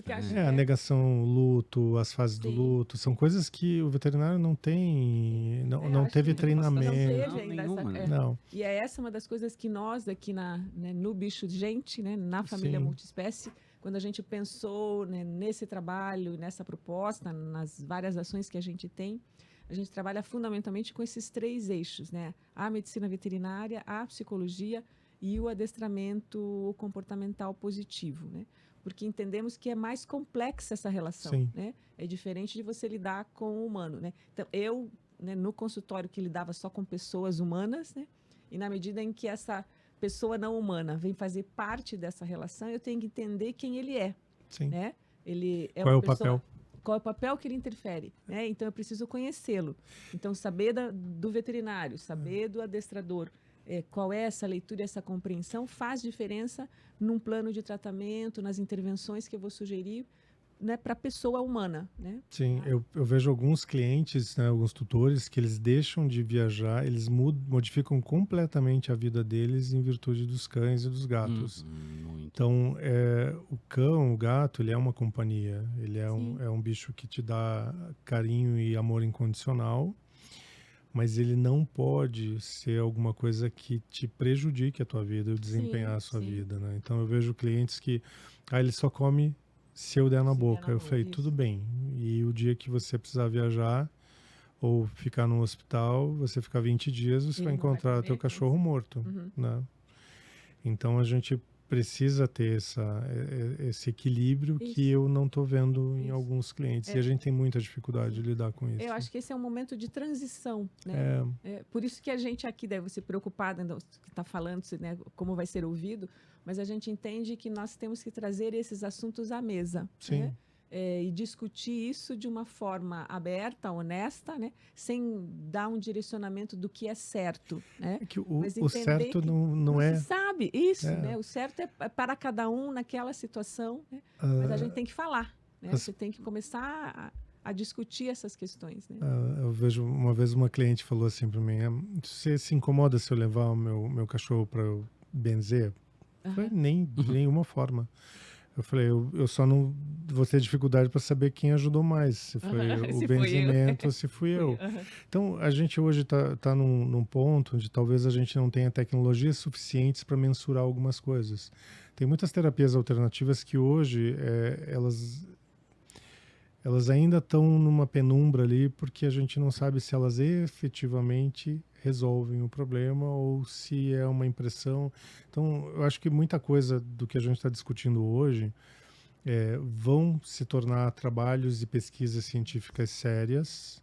S3: A negação, o luto, as fases do luto, são coisas que o veterinário não tem, não teve treinamento.
S2: Não teve ainda não. E essa uma das coisas que nós aqui no Bicho Gente, né, na família multiespécie, quando a gente pensou, né, nesse trabalho, nessa proposta, nas várias ações que a gente tem, a gente trabalha fundamentalmente com esses 3 eixos, né? A medicina veterinária, a psicologia e o adestramento comportamental positivo, né? Porque entendemos que é mais complexa essa relação, né? É diferente de você lidar com o humano, né? Então, eu, né, no consultório que lidava só com pessoas humanas, né? E na medida em que essa pessoa não humana vem fazer parte dessa relação, eu tenho que entender quem ele é. Né? Ele é
S3: Qual é o papel?
S2: Qual é o papel que ele interfere? Né? Então, eu preciso conhecê-lo. Então, saber do veterinário, saber do adestrador, qual é essa leitura, essa compreensão, faz diferença num plano de tratamento, nas intervenções que eu vou sugerir, né, para a pessoa humana, né?
S3: Sim, eu vejo alguns clientes, né, alguns tutores, que eles deixam de viajar, eles modificam completamente a vida deles em virtude dos cães e dos gatos. Então, o cão, o gato, ele é uma companhia. Ele é um bicho que te dá carinho e amor incondicional, mas ele não pode ser alguma coisa que te prejudique a tua vida ou desempenhar a sua vida, né? Então, eu vejo clientes que, ele só come se eu der na boca. Eu falei, tudo bem. E o dia que você precisar viajar ou ficar no hospital, você ficar 20 dias, você vai encontrar teu cachorro morto, né? Então, a gente precisa ter esse equilíbrio que eu não estou vendo em alguns clientes. E a gente tem muita dificuldade de lidar com isso.
S2: Eu acho que esse é um momento de transição, né? Por isso que a gente aqui deve se preocupar, que está falando, né, como vai ser ouvido, mas a gente entende que nós temos que trazer esses assuntos à mesa.
S3: Sim.
S2: Né? E discutir isso de uma forma aberta, honesta, né? Sem dar um direcionamento do que é certo. Né?
S3: É que o certo não é...
S2: Você sabe, isso, né? O certo é para cada um naquela situação, né? Mas a gente tem que falar, né? Você tem que começar a discutir essas questões. Né?
S3: Eu vejo, uma vez uma cliente falou assim para mim, você se incomoda se eu levar o meu cachorro para benzer? Eu falei, nem de nenhuma forma. Eu falei, eu só não vou ter dificuldade para saber quem ajudou mais, se foi o benzimento ou se fui eu. Então, a gente hoje tá num ponto onde talvez a gente não tenha tecnologias suficientes para mensurar algumas coisas. Tem muitas terapias alternativas que hoje elas ainda estão numa penumbra ali, porque a gente não sabe se elas efetivamente resolvem o problema ou se é uma impressão. Então, eu acho que muita coisa do que a gente está discutindo hoje vão se tornar trabalhos e pesquisas científicas sérias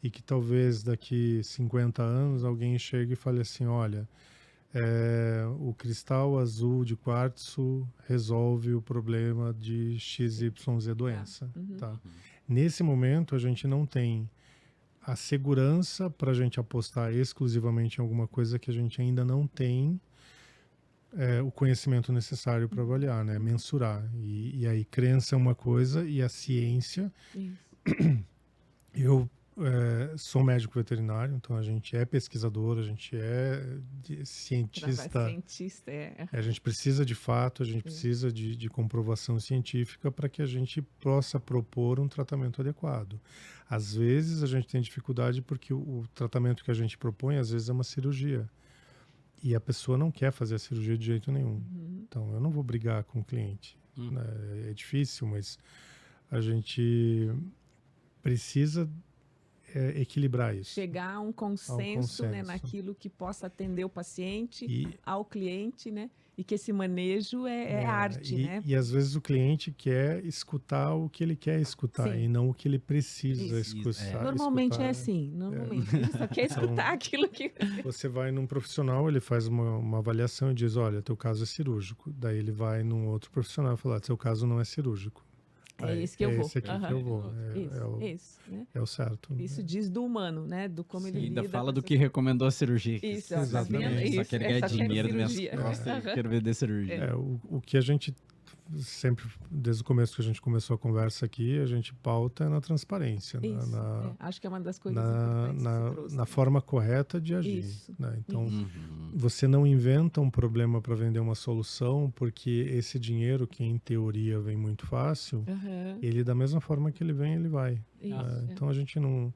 S3: e que talvez daqui 50 anos alguém chegue e fale assim, olha, o cristal azul de quartzo resolve o problema de XYZ doença. Tá? Nesse momento, a gente não tem a segurança para a gente apostar exclusivamente em alguma coisa que a gente ainda não tem o conhecimento necessário para avaliar, né? Mensurar. E aí, crença é uma coisa e a ciência... Eu sou médico veterinário, então a gente é pesquisador, a gente é cientista. A gente precisa de fato, a gente precisa de comprovação científica para que a gente possa propor um tratamento adequado. Às vezes a gente tem dificuldade porque o tratamento que a gente propõe, às vezes é uma cirurgia. E a pessoa não quer fazer a cirurgia de jeito nenhum. Então eu não vou brigar com o cliente. Né? É difícil, mas a gente precisa equilibrar isso.
S2: Chegar a um consenso. Né, naquilo que possa atender o paciente, ao cliente, né? E que esse manejo é arte, né?
S3: E às vezes o cliente quer escutar o que ele quer escutar e não o que ele precisa escutar.
S2: Normalmente é assim. Normalmente ele só quer escutar aquilo que...
S3: Você vai num profissional, ele faz uma avaliação e diz, olha, teu caso é cirúrgico. Daí ele vai num outro profissional e fala, seu caso não é cirúrgico.
S2: É esse que eu vou.
S3: Esse aqui que eu vou.
S2: Né?
S3: É o certo.
S2: Isso diz do humano, né? Do como ele lida.
S1: Ainda fala do que recomendou a cirurgia.
S2: Isso,
S1: exatamente. Só quer ganhar dinheiro das minhas costas e quero vender cirurgia.
S3: O que a gente sempre, desde o começo que a gente começou a conversa aqui, a gente pauta na transparência.
S2: Acho que é uma das coisas importantes
S3: na forma correta de agir. Né? Então, você não inventa um problema para vender uma solução, porque esse dinheiro, que em teoria vem muito fácil, ele da mesma forma que ele vem, ele vai. Então, a gente não...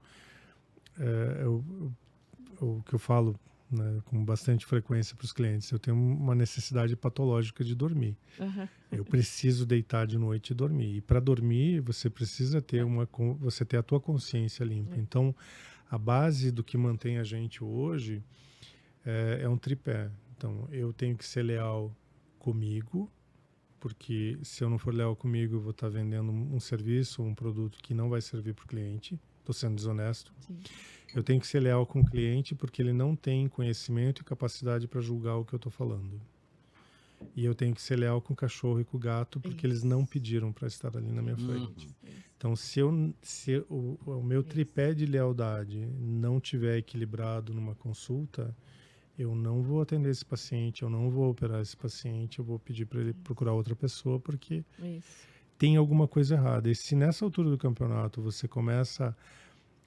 S3: o que eu falo, né, com bastante frequência para os clientes, eu tenho uma necessidade patológica de dormir. Eu preciso deitar de noite e dormir. E para dormir, você precisa ter você ter a tua consciência limpa. Então, a base do que mantém a gente hoje é um tripé. Então, eu tenho que ser leal comigo, porque se eu não for leal comigo, eu vou estar vendendo um serviço, um produto que não vai servir para o cliente. Estou sendo desonesto. Eu tenho que ser leal com o cliente porque ele não tem conhecimento e capacidade para julgar o que eu estou falando. E eu tenho que ser leal com o cachorro e com o gato porque eles não pediram para estar ali na minha frente. Então, se o meu tripé de lealdade não tiver equilibrado numa consulta, eu não vou atender esse paciente, eu não vou operar esse paciente, eu vou pedir para ele procurar outra pessoa porque tem alguma coisa errada. E se nessa altura do campeonato você começa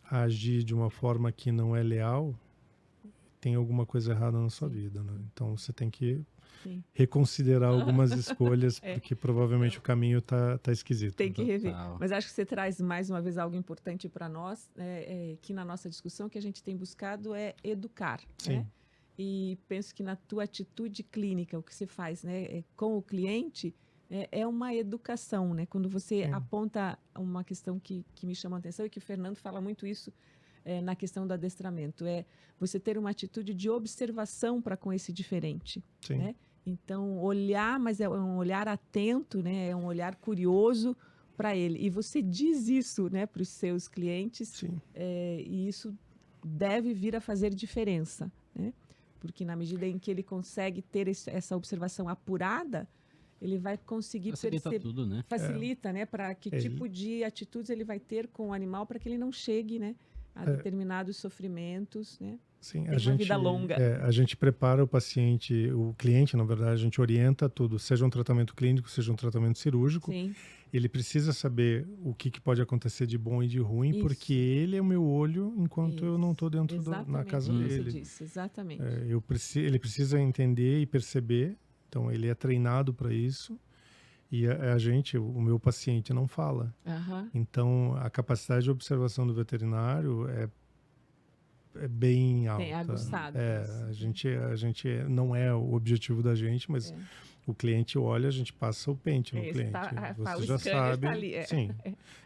S3: a agir de uma forma que não é leal, tem alguma coisa errada na sua vida, né? Então você tem que
S2: Sim.
S3: reconsiderar algumas escolhas, porque provavelmente o caminho tá esquisito.
S2: Tem que rever.
S1: Total.
S2: Mas acho que você traz mais uma vez algo importante para nós, que na nossa discussão que a gente tem buscado é educar.
S3: Sim.
S2: Né? E penso que na tua atitude clínica, o que você faz, né, com o cliente, é uma educação, né? Quando você
S3: Sim.
S2: aponta uma questão que me chama a atenção e que o Fernando fala muito isso na questão do adestramento, é você ter uma atitude de observação para com esse diferente.
S3: Sim.
S2: Né? Então, olhar, mas é um olhar atento, né? É um olhar curioso para ele. E você diz isso, né, para os seus clientes,
S3: Sim.
S2: E isso deve vir a fazer diferença, né? Porque na medida em que ele consegue ter essa observação apurada, ele vai conseguir
S1: Facilita tudo, né?
S2: Facilita, né? Para que tipo de atitudes ele vai ter com o animal para que ele não chegue, né, a determinados sofrimentos, né?
S3: Sim,
S2: Tem uma vida longa.
S3: A gente prepara o paciente, o cliente, na verdade, a gente orienta tudo, seja um tratamento clínico, seja um tratamento cirúrgico.
S2: Sim.
S3: Ele precisa saber o que pode acontecer de bom e de ruim,
S2: Isso.
S3: porque ele é o meu olho enquanto eu não estou dentro na casa
S2: Exatamente
S3: dele.
S2: isso disse, exatamente.
S3: Ele precisa entender e perceber, então ele é treinado para isso. E a gente, o meu paciente, não fala.
S2: Aham.
S3: Então, a capacidade de observação do veterinário é bem alta.
S2: Tem aguçado.
S3: A gente não é o objetivo da gente, mas o cliente olha, a gente passa o pente no cliente. Você já sabe.
S2: Tá ali,
S3: Sim.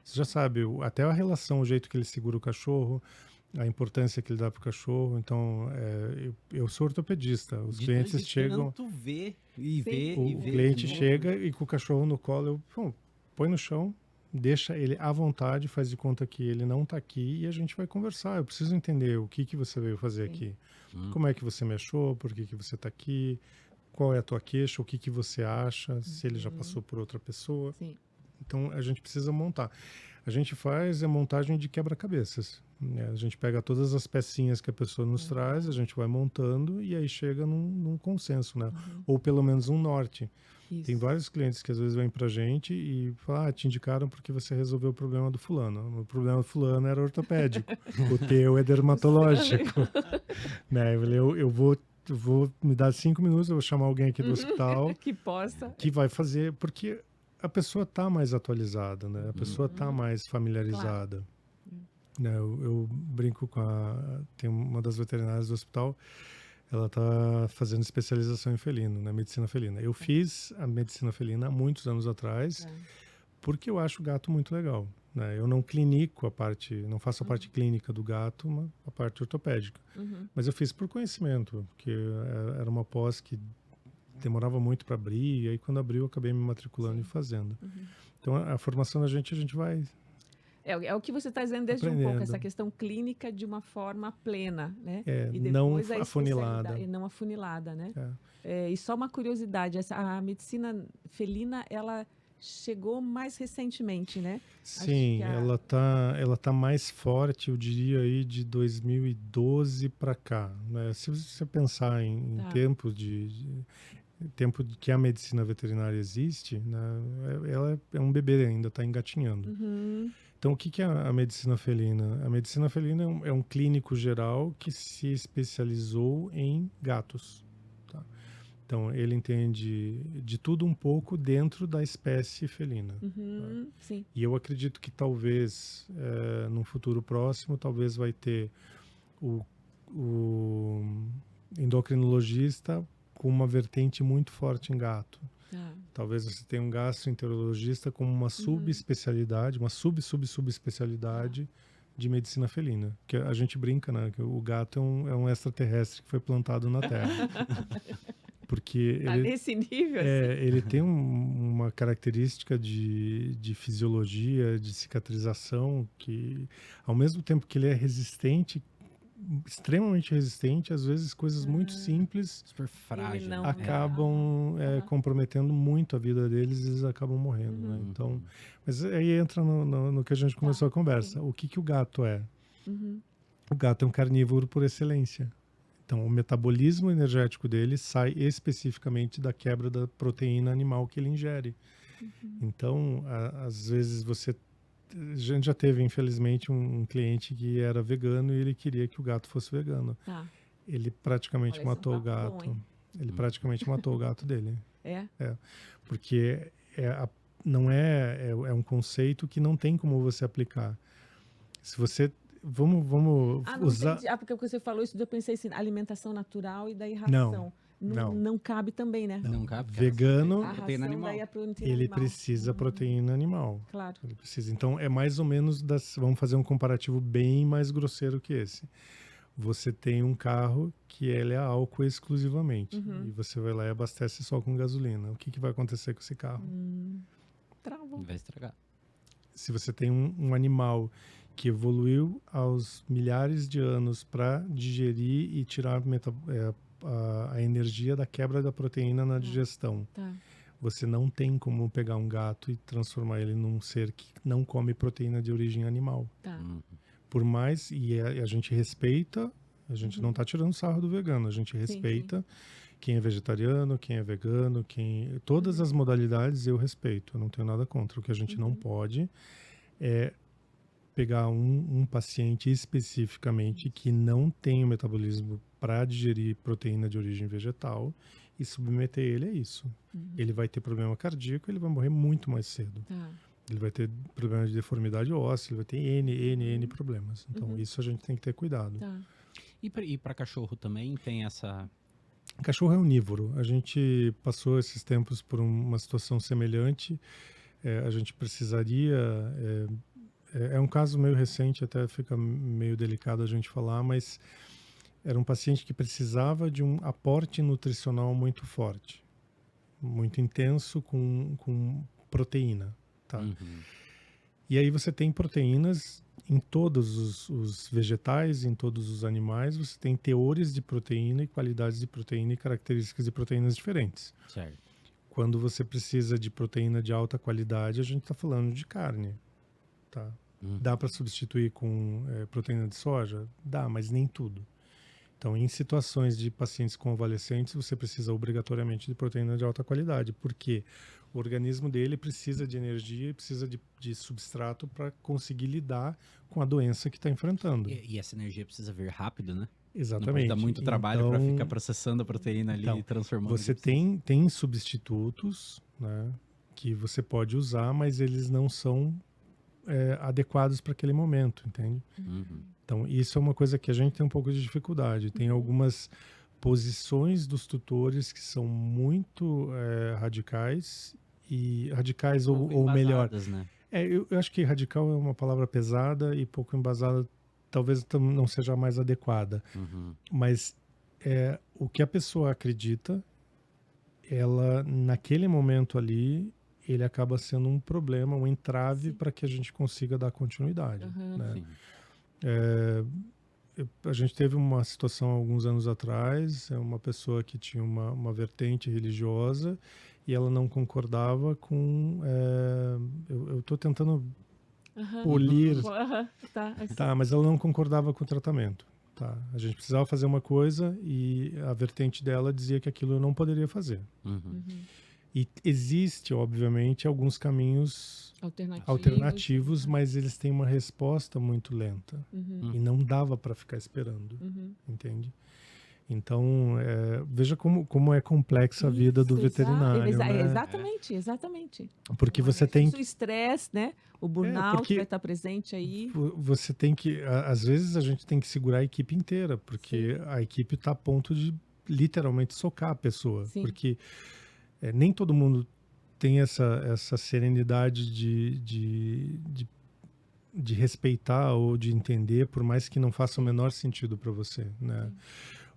S3: Você já sabe até a relação, o jeito que ele segura o cachorro, a importância que ele dá para o cachorro. Então, eu sou ortopedista. Os clientes chegam.
S1: Ver
S3: O cliente chega e com o cachorro no colo, põe no chão, deixa ele à vontade, faz de conta que ele não está aqui e a gente vai conversar. Eu preciso entender o que você veio fazer aqui. Como é que você me achou? Por que você está aqui? Qual é a tua queixa? O que você acha? Se ele já passou por outra pessoa.
S2: Sim.
S3: Então, a gente precisa montar. A gente faz a montagem de quebra-cabeças. Né? A gente pega todas as pecinhas que a pessoa nos traz, a gente vai montando e aí chega num consenso, né? Ou pelo menos um norte.
S2: Isso.
S3: Tem vários clientes que às vezes vêm pra gente e falam, te indicaram porque você resolveu o problema do fulano. O problema do fulano era ortopédico. O teu é dermatológico. Né? Eu vou me dar 5 minutos, eu vou chamar alguém aqui do hospital que vai fazer, porque a pessoa está mais atualizada, né? A pessoa está mais familiarizada.
S2: Claro.
S3: Né? Eu brinco tem uma das veterinárias do hospital, ela está fazendo especialização em felino, né? Medicina felina. Eu fiz a medicina felina há muitos anos atrás, porque eu acho o gato muito legal. Né? Eu não clinico não faço a parte clínica do gato, mas a parte ortopédica. Mas eu fiz por conhecimento, porque era uma pós que demorava muito para abrir, e aí quando abriu eu acabei me matriculando e fazendo. Então a formação da gente, a gente vai...
S2: É o que você está dizendo desde um pouco, essa questão clínica de uma forma plena, né? E depois
S3: não afunilada.
S2: E não afunilada, né? E só uma curiosidade, a medicina felina, ela chegou mais recentemente, né?
S3: Sim, ela tá mais forte, eu diria aí de 2012 para cá, né? Se você pensar em tempo tempo que a medicina veterinária existe, né? Ela é um bebê ainda, está engatinhando. Então, o que é a medicina felina? A medicina felina é um clínico geral que se especializou em gatos. Tá? Então, ele entende de tudo um pouco dentro da espécie felina.
S2: Sim.
S3: E eu acredito que talvez, num futuro próximo, talvez vai ter o endocrinologista com uma vertente muito forte em gato. Talvez você tenha um gastroenterologista com uma subespecialidade, uma subespecialidade de medicina felina. Que a gente brinca, né? Que o gato é um extraterrestre que foi plantado na Terra. Porque
S2: nesse nível,
S3: ele tem uma característica de fisiologia, de cicatrização, que ao mesmo tempo que ele é resistente, extremamente resistente, às vezes coisas muito simples,
S1: super frágeis,
S3: acabam comprometendo muito a vida deles e eles acabam morrendo, né? Então, mas aí entra no que a gente começou a conversa. O que o gato é? O gato é um carnívoro por excelência. Então, o metabolismo energético dele sai especificamente da quebra da proteína animal que ele ingere. Então, às vezes a gente já teve, infelizmente, um cliente que era vegano e ele queria que o gato fosse vegano. Ele praticamente
S2: Olha,
S3: matou o
S2: esse é um papo bom,
S3: gato.
S2: hein?
S3: Ele praticamente matou o gato dele.
S2: É?
S3: Porque não é um conceito que não tem como você aplicar. Se você... Vamos
S2: Não
S3: usar...
S2: entendi. Porque você falou isso, eu pensei assim, alimentação natural e daí
S3: Não,
S2: ração.
S3: não.
S2: Não cabe também, né?
S1: Não cabe.
S3: Vegano,
S2: A
S1: proteína
S2: ração
S1: animal.
S2: daí é proteína
S3: ele
S2: animal.
S3: precisa proteína animal.
S2: Claro.
S3: Ele precisa. Então, é mais ou menos... Vamos fazer um comparativo bem mais grosseiro que esse. Você tem um carro que ele é álcool exclusivamente. E você vai lá e abastece só com gasolina. O que vai acontecer com esse carro?
S2: Trava.
S1: Vai estragar.
S3: Se você tem um animal que evoluiu aos milhares de anos para digerir e tirar a energia da quebra da proteína na digestão,
S2: Tá.
S3: você não tem como pegar um gato e transformar ele num ser que não come proteína de origem animal.
S2: Tá.
S3: Por mais, a gente respeita, a gente não está tirando sarro do vegano, a gente respeita quem é vegetariano, quem é vegano, todas as modalidades eu respeito, eu não tenho nada contra. O que a gente não pode é pegar um paciente especificamente que não tem o metabolismo para digerir proteína de origem vegetal e submeter ele a isso. Ele vai ter problema cardíaco, ele vai morrer muito mais cedo.
S2: Tá.
S3: Ele vai ter problema de deformidade óssea, ele vai ter N problemas. Então, isso a gente tem que ter cuidado.
S2: Tá.
S1: E para cachorro também tem essa...
S3: Cachorro é onívoro. A gente passou esses tempos por uma situação semelhante. A gente precisaria... É um caso meio recente, até fica meio delicado a gente falar, mas era um paciente que precisava de um aporte nutricional muito forte, muito intenso com proteína. Tá? E aí você tem proteínas em todos os vegetais, em todos os animais, você tem teores de proteína e qualidades de proteína e características de proteínas diferentes.
S1: Certo.
S3: Quando você precisa de proteína de alta qualidade, a gente está falando de carne. Tá? Dá para substituir com proteína de soja? Dá, mas nem tudo. Então, em situações de pacientes convalescentes, você precisa obrigatoriamente de proteína de alta qualidade, porque o organismo dele precisa de energia e precisa de substrato para conseguir lidar com a doença que está enfrentando.
S1: E essa energia precisa vir rápido, né?
S3: Exatamente.
S1: Não dá muito trabalho
S3: Então,
S1: para ficar processando a proteína ali e transformando.
S3: Você tem substitutos, né, que você pode usar, mas eles não são adequados para aquele momento, entende? Então, isso é uma coisa que a gente tem um pouco de dificuldade. Tem algumas posições dos tutores que são muito radicais ou melhor...
S1: Né?
S3: Eu acho que radical é uma palavra pesada e pouco embasada, talvez não seja a mais adequada. Mas o que a pessoa acredita, ela, naquele momento ali, ele acaba sendo um problema, um entrave para que a gente consiga dar continuidade. Né? A gente teve uma situação alguns anos atrás, uma pessoa que tinha uma vertente religiosa e ela não concordava com... eu estou tentando polir... Tá, mas ela não concordava com o tratamento. Tá? A gente precisava fazer uma coisa e a vertente dela dizia que aquilo eu não poderia fazer. E existe, obviamente, alguns caminhos alternativos, mas eles têm uma resposta muito lenta. E não dava para ficar esperando, entende? Então, veja como é complexa a vida do veterinário. Né?
S2: Exatamente.
S3: Porque você tem...
S2: O estresse, né? O burnout vai estar presente aí.
S3: Você tem que... Às vezes a gente tem que segurar a equipe inteira, porque a equipe está a ponto de literalmente socar a pessoa. Porque nem todo mundo tem essa serenidade de respeitar ou de entender, por mais que não faça o menor sentido para você, né?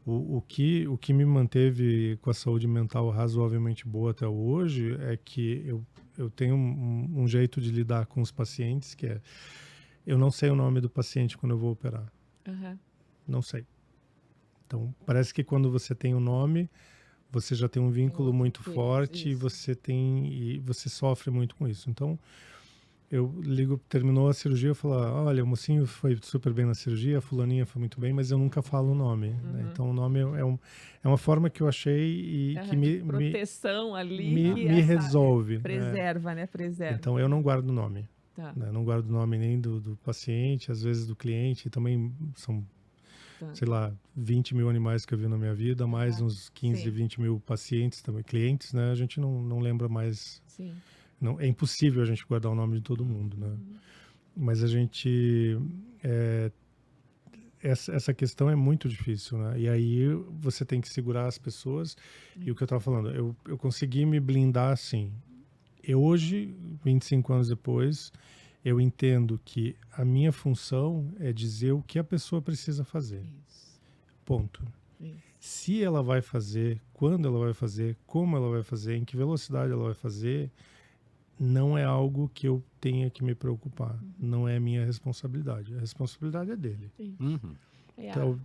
S3: O que me manteve com a saúde mental razoavelmente boa até hoje é que eu tenho um jeito de lidar com os pacientes que eu não sei o nome do paciente quando eu vou operar. Não sei. Então, parece que quando você tem o nome, você já tem um vínculo muito forte e você sofre muito com isso. Então, eu ligo, terminou a cirurgia, eu falo, olha, o mocinho foi super bem na cirurgia, a fulaninha foi muito bem, mas eu nunca falo o nome. Né? Então, o nome é uma forma que eu achei e que
S2: proteção ali.
S3: Me resolve.
S2: Preserva, né? Preserva.
S3: Então, eu não guardo o nome.
S2: Tá.
S3: Né? Não guardo o nome nem do paciente, às vezes do cliente, também são sei lá, 20 mil animais que eu vi na minha vida, mais uns 15,
S2: Sim.
S3: 20 mil pacientes também, clientes, né? A gente não lembra mais.
S2: Sim.
S3: Não, é impossível a gente guardar o nome de todo mundo, né? Mas a gente... essa questão é muito difícil, né? E aí você tem que segurar as pessoas. E o que eu estava falando, eu consegui me blindar assim. Hoje, 25 anos depois, eu entendo que a minha função é dizer o que a pessoa precisa fazer.
S2: Isso.
S3: Ponto.
S2: Isso.
S3: Se ela vai fazer, quando ela vai fazer, como ela vai fazer, em que velocidade ela vai fazer, não é algo que eu tenha que me preocupar. Não é minha responsabilidade. A responsabilidade é dele.
S1: Uhum.
S3: Então,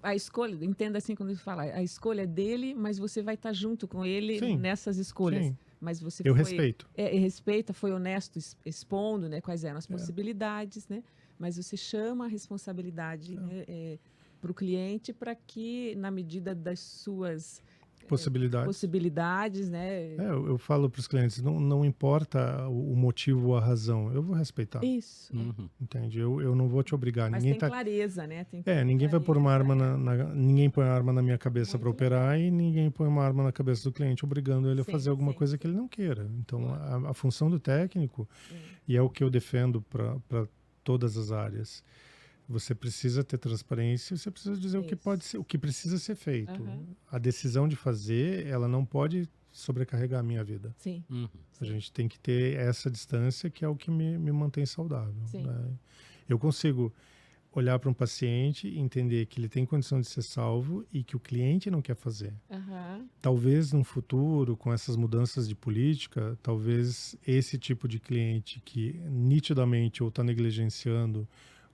S2: A escolha, entenda assim quando ele fala, a escolha é dele, mas você vai estar junto com ele
S3: Sim,
S2: nessas escolhas.
S3: sim.
S2: Mas você
S3: Eu
S2: foi,
S3: respeito.
S2: Respeita, foi honesto expondo, né, quais eram as possibilidades, né? Mas você chama a responsabilidade para o cliente para que, na medida das suas possibilidades, né?
S3: Eu falo para os clientes, não importa o motivo ou a razão, eu vou respeitar.
S2: Isso.
S3: Entende? Eu não vou te obrigar.
S2: Mas
S3: ninguém
S2: tem clareza, né?
S3: Ninguém vai pôr uma arma ninguém põe uma arma na minha cabeça para operar e ninguém põe uma arma na cabeça do cliente obrigando ele a fazer alguma coisa que ele não queira. Então, a função do técnico, e é o que eu defendo para todas as áreas, você precisa ter transparência, você precisa dizer o que pode ser, o que precisa ser feito. A decisão de fazer, ela não pode sobrecarregar a minha vida.
S2: Sim.
S3: A gente tem que ter essa distância que é o que me mantém saudável. Né? Eu consigo olhar para um paciente e entender que ele tem condição de ser salvo e que o cliente não quer fazer. Talvez no futuro, com essas mudanças de política, talvez esse tipo de cliente que nitidamente ou está negligenciando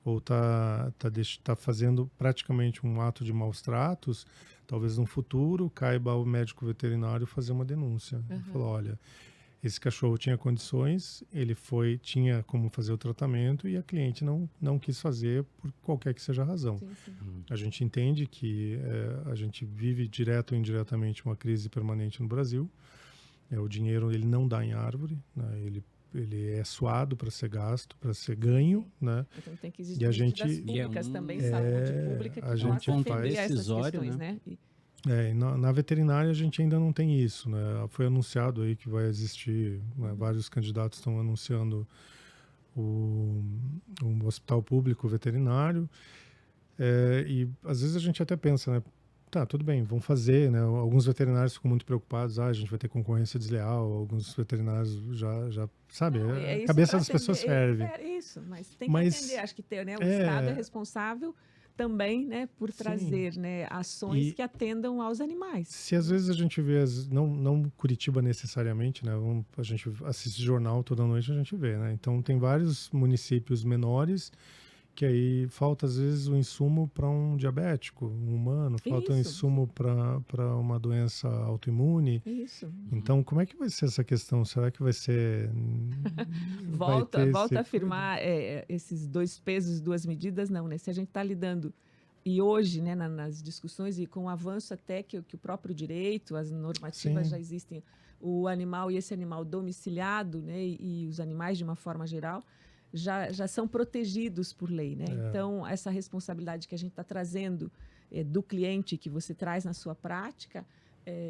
S3: ou tá fazendo praticamente um ato de maus tratos, talvez no futuro caiba ao médico veterinário fazer uma denúncia. Falar, olha, esse cachorro tinha condições, ele tinha como fazer o tratamento e a cliente não quis fazer por qualquer que seja a razão. A gente entende que a gente vive direto ou indiretamente uma crise permanente no Brasil. O dinheiro ele não dá em árvore, né? Ele é suado para ser gasto, para ser ganho, né?
S2: Então tem que existir medidas públicas também, saúde pública, que possa atender essas questões, né?
S3: Na veterinária a gente ainda não tem isso, né? Foi anunciado aí que vai existir, né? Vários candidatos estão anunciando um hospital público veterinário, e às vezes a gente até pensa, né? Tá, tudo bem, vão fazer, né? Alguns veterinários ficam muito preocupados, a gente vai ter concorrência desleal, alguns veterinários já sabe, a cabeça das pessoas ferve.
S2: Isso, mas tem que atender, acho que o Estado é responsável também, né, por trazer, né, ações que atendam aos animais.
S3: Se às vezes a gente vê, não Curitiba necessariamente, né, a gente assiste jornal toda noite, a gente vê, né? Então tem vários municípios menores que aí falta às vezes o insumo para um diabético, um humano, falta um insumo para uma doença autoimune.
S2: Isso.
S3: Então, como é que vai ser essa questão? Será que vai ser...
S2: Volta a afirmar esses 2 pesos, 2 medidas, não, né? Se a gente está lidando, e hoje, né, nas discussões, e com o avanço até que o próprio direito, as normativas já existem, o animal e esse animal domiciliado, né, e os animais de uma forma geral, já são protegidos por lei, né? Então, essa responsabilidade que a gente está trazendo do cliente, que você traz na sua prática,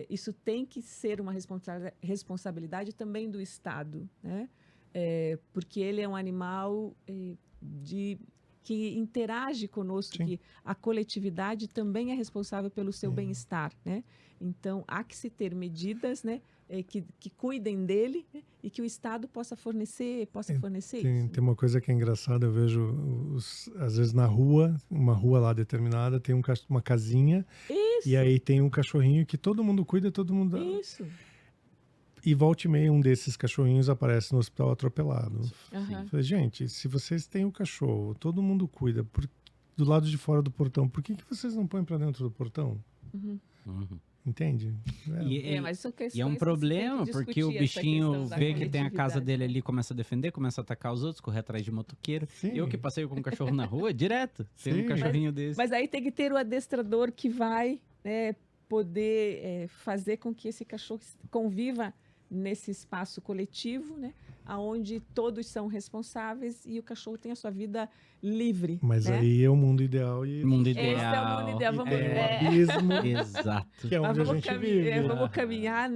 S2: isso tem que ser uma responsabilidade também do Estado, né? Porque ele é um animal que interage conosco, que a coletividade também é responsável pelo seu bem-estar, né? Então, há que se ter medidas, né, que cuidem dele, né, e que o Estado possa fornecer isso.
S3: Tem uma coisa que é engraçada, eu vejo, às vezes na rua, uma rua lá determinada, tem uma casinha, e aí tem um cachorrinho que todo mundo cuida, todo mundo...
S2: Isso.
S3: E volta e meia, um desses cachorrinhos aparece no hospital atropelado. Falei, gente, se vocês têm o cachorro, todo mundo cuida, do lado de fora do portão, por que vocês não põem para dentro do portão? Entende?
S1: E é um problema, porque o bichinho vê que tem a casa dele ali, começa a defender, começa a atacar os outros, correr atrás de motoqueiro. Eu que passeio com um cachorro na rua, direto, tem um cachorrinho desse.
S2: Mas aí tem que ter o adestrador que vai poder fazer com que esse cachorro conviva nesse espaço coletivo, né? Onde todos são responsáveis e o cachorro tem a sua vida livre.
S3: Mas
S2: né?
S3: aí é o mundo ideal e
S1: Mundo
S2: Esse
S1: ideal.
S2: é o mundo ideal. Vamos,
S3: é o abismo
S1: Exato.
S3: que é onde a gente vive.
S2: Vamos caminhar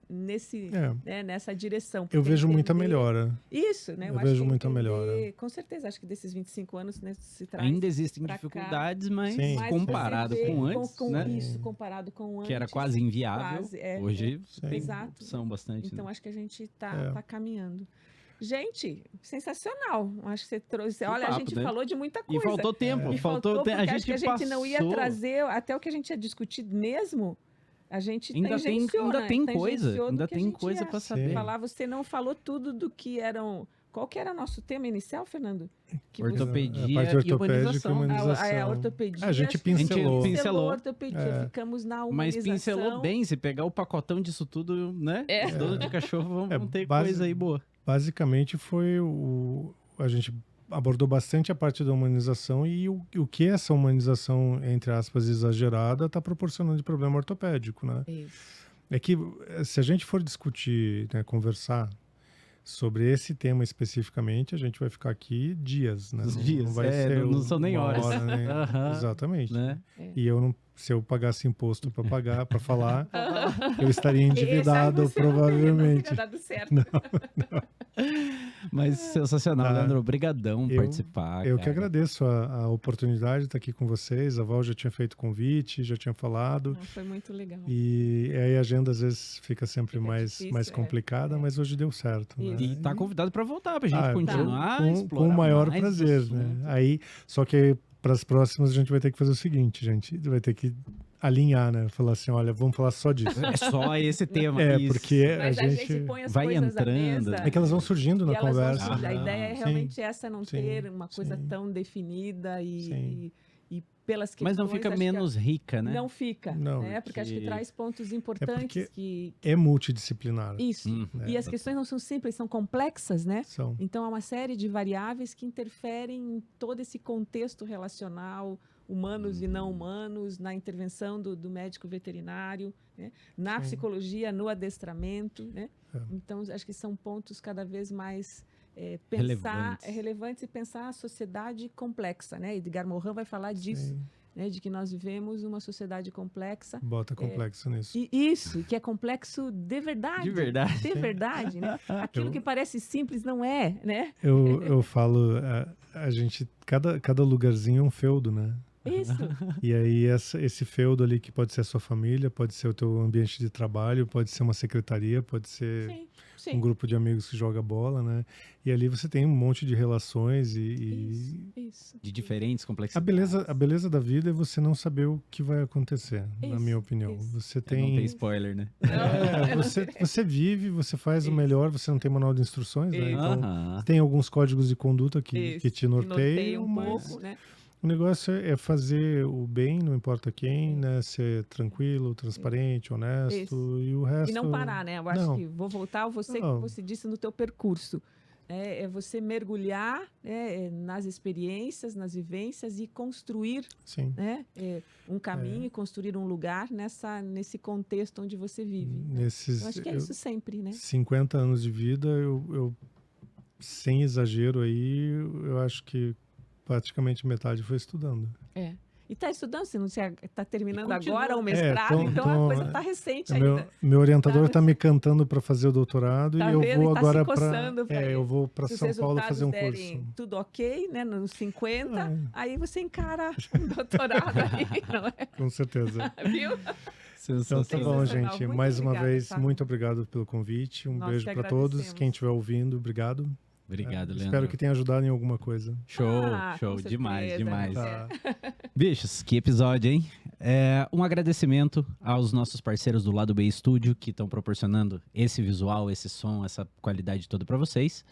S2: nessa direção.
S3: Eu vejo muita
S2: entender-
S3: melhora.
S2: Isso, né?
S3: Eu
S2: acho
S3: vejo
S2: que
S3: muita
S2: entender-
S3: melhora.
S2: Com certeza, acho que desses 25 anos, né, se traz
S1: Ainda existem
S2: pra cá.
S1: dificuldades, mas
S3: Sim.
S2: mais
S1: comparado
S2: você vê
S1: com antes, né?
S2: Isso, comparado com antes.
S1: Que era quase inviável.
S2: quase,
S1: Hoje tem-
S2: Exato.
S1: são bastante.
S2: Então,
S1: né?
S2: acho que a gente tá caminhando. Gente, sensacional. Acho que você trouxe.
S1: Que
S2: Olha, a
S1: papo,
S2: gente
S1: né?
S2: falou de muita
S1: E
S2: coisa.
S1: faltou tempo.
S2: E
S1: Faltou tempo.
S2: porque acho que a gente não ia
S1: passou.
S2: trazer até o que a gente ia discutir mesmo. A gente
S1: Ainda tem coisa.
S2: tangenciou do
S1: Ainda
S2: que a
S1: tem
S2: gente
S1: coisa
S2: ia
S1: pra saber.
S2: falar. Você não falou tudo do que eram. Qual que era nosso tema inicial, Fernando? Que você-
S1: Ortopedia
S3: A parte
S1: e
S3: ortopédica
S1: humanização.
S3: e humanização.
S2: A ortopedia.
S3: A gente
S2: acho que
S3: pincelou.
S1: Pincelou.
S2: a ortopedia.
S3: É.
S2: Ficamos na
S1: Mas
S2: humanização.
S1: pincelou bem. Se pegar o pacotão disso tudo, né?
S2: É.
S1: Os donos de cachorro vão ter
S3: base-
S1: coisa aí boa.
S3: Basicamente foi a gente abordou bastante a parte da humanização e o que essa humanização, entre aspas, exagerada, está proporcionando de problema ortopédico, né?
S2: Isso.
S3: É que se a gente for discutir, né, conversar sobre esse tema especificamente, a gente vai ficar aqui dias, né?
S1: Dias,
S3: Não vai ser
S1: não são nem
S3: uma
S1: horas.
S3: hora, né?
S1: Aham.
S3: Exatamente.
S1: Né?
S3: E eu não, se eu pagasse imposto para pagar, para falar, eu estaria
S2: Esse aí
S3: endividado
S2: você não
S3: provavelmente.
S2: teria dado certo.
S1: Mas sensacional,
S3: Tá.
S1: Leandro. Obrigadão por participar.
S3: Eu que
S1: cara.
S3: agradeço a oportunidade de estar aqui com vocês. A Val já tinha feito convite, já tinha falado.
S2: Não, foi muito legal.
S3: E aí a agenda às vezes fica sempre
S2: Fica
S3: mais,
S2: difícil,
S3: mais complicada, mas hoje deu certo. Né?
S1: E tá convidado pra voltar, pra gente
S3: Ah,
S1: continuar.
S3: com
S1: explorar
S3: o maior
S1: mais
S3: prazer,
S1: esse
S3: né?
S1: assunto.
S3: Aí, só que para as próximas a gente vai ter que fazer o seguinte, gente. Vai ter que alinhar, né? Falar assim, olha, vamos falar só disso.
S1: É só esse tema.
S3: É,
S1: isso.
S3: porque
S2: Mas
S3: a gente...
S2: põe as
S1: vai
S2: coisas
S1: entrando,
S2: à mesa.
S1: né?
S3: É que elas vão surgindo
S2: e
S3: na
S2: elas vão
S3: conversa.
S2: surgir. A
S1: Ah,
S2: ideia é
S3: sim,
S2: realmente essa, não
S3: sim,
S2: ter uma coisa
S3: sim.
S2: tão definida
S3: Sim.
S2: e pelas questões...
S1: Mas não fica
S2: acho que
S1: menos rica, né?
S2: Não fica,
S3: Não,
S2: né? Porque acho que
S1: porque-
S2: traz pontos importantes que...
S3: É multidisciplinar.
S2: Isso. E as questões não são simples, são complexas, né?
S3: São.
S2: Então, há uma série de variáveis que interferem em todo esse contexto relacional, humanos e não humanos, na intervenção do médico veterinário, né? Na
S3: Sim.
S2: psicologia, no adestramento, né?
S3: É.
S2: Então, acho que são pontos cada vez mais relevantes e pensar a sociedade complexa, né? Edgar Morin vai falar disso,
S3: Sim.
S2: né? De que nós vivemos uma sociedade complexa.
S3: Bota complexo nisso.
S2: E isso, que é complexo de verdade.
S1: De verdade.
S2: De verdade, né? Aquilo que parece simples não é, né?
S3: Eu falo, a gente, cada lugarzinho é um feudo, né?
S2: Isso.
S3: E aí esse feudo ali que pode ser a sua família, pode ser o teu ambiente de trabalho, pode ser uma secretaria, pode ser
S2: Sim, sim.
S3: um grupo de amigos que joga bola, né? E ali você tem um monte de relações
S2: Isso.
S1: De diferentes
S3: a
S1: complexidades.
S3: beleza da vida é você não saber o que vai acontecer, na
S2: Isso,
S3: minha opinião.
S2: isso.
S3: Você
S1: Não
S3: tem
S1: tem spoiler, né?
S3: você vive, você faz o melhor, você não tem manual de instruções, né?
S2: Isso.
S3: Então
S1: Aham.
S3: tem alguns códigos de conduta que
S2: Isso,
S3: te norteiam,
S2: um
S3: mas
S2: pouco, né?
S3: o negócio é fazer o bem, não importa quem, né? Ser tranquilo, transparente, honesto
S2: Isso.
S3: e o resto...
S2: E não parar, né? Eu acho
S3: Não.
S2: que vou voltar ao que
S3: Não.
S2: você disse no teu percurso. É você mergulhar, né, nas experiências, nas vivências e construir,
S3: Sim.
S2: né, um caminho, construir um lugar nesse contexto onde você vive. Né? Eu acho que é isso sempre, né?
S3: 50 anos de vida, eu sem exagero aí, eu acho que praticamente metade foi estudando.
S2: É. E está estudando, se não está terminando
S1: E continua.
S2: agora o mestrado, então a coisa está recente ainda.
S3: Meu orientador
S2: Tá
S3: está me cantando para fazer o doutorado
S2: Tá
S3: e eu
S2: vendo?
S3: vou
S2: E tá
S3: agora
S2: se
S3: para
S2: coçando pra
S3: eu vou para
S2: Se os
S3: São Paulo
S2: resultados
S3: fazer um
S2: derem
S3: curso.
S2: tudo ok, né, nos 50,
S3: É.
S2: aí você encara um doutorado aí, não é?
S3: Com certeza.
S2: Viu?
S3: Então tá
S1: Sensacional.
S3: bom,
S2: Sensacional.
S3: gente.
S2: Muito
S3: Mais uma
S2: obrigada,
S3: vez,
S2: tá?
S3: muito obrigado pelo convite. Um
S2: Nós
S3: beijo
S2: que
S3: para todos.
S2: agradecemos.
S3: Quem estiver ouvindo, obrigado.
S1: Obrigado, Leandro.
S3: Espero que tenha ajudado em alguma coisa.
S1: Show,
S2: Ah,
S1: show.
S2: com
S1: Demais,
S2: certeza.
S1: demais.
S3: Tá.
S1: Bichos, que episódio, hein? Um agradecimento aos nossos parceiros do Lado B Studio que estão proporcionando esse visual, esse som, essa qualidade toda para vocês.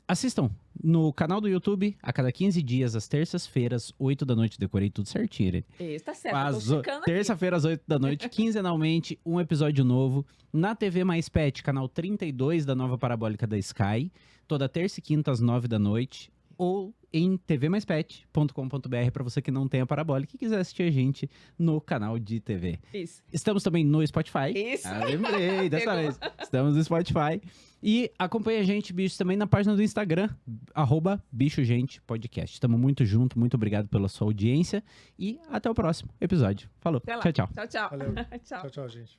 S1: Assistam no canal do YouTube a cada 15 dias, às terças-feiras, 8 da noite. Decorei tudo certinho, Irene.
S2: Isso, tá certo, eu tô checando aqui.
S1: Terça-feira, às 8 da noite, quinzenalmente, um episódio novo. Na TV Mais Pet, canal 32 da nova parabólica da Sky. Toda terça e quinta, às 9 da noite. ou em tvmaispet.com.br para você que não tem a parabólica e quiser assistir a gente no canal de TV.
S2: Isso.
S1: Estamos também no Spotify.
S2: Isso.
S1: Lembrei dessa vez. Estamos no Spotify. E acompanha a gente, bichos, também na página do Instagram, @bichogentepodcast. Estamos muito juntos, muito obrigado pela sua audiência e até o próximo episódio. Falou.
S2: Até lá.
S1: Tchau, tchau.
S2: Tchau, tchau.
S3: Valeu.
S2: Tchau.
S3: Tchau, gente.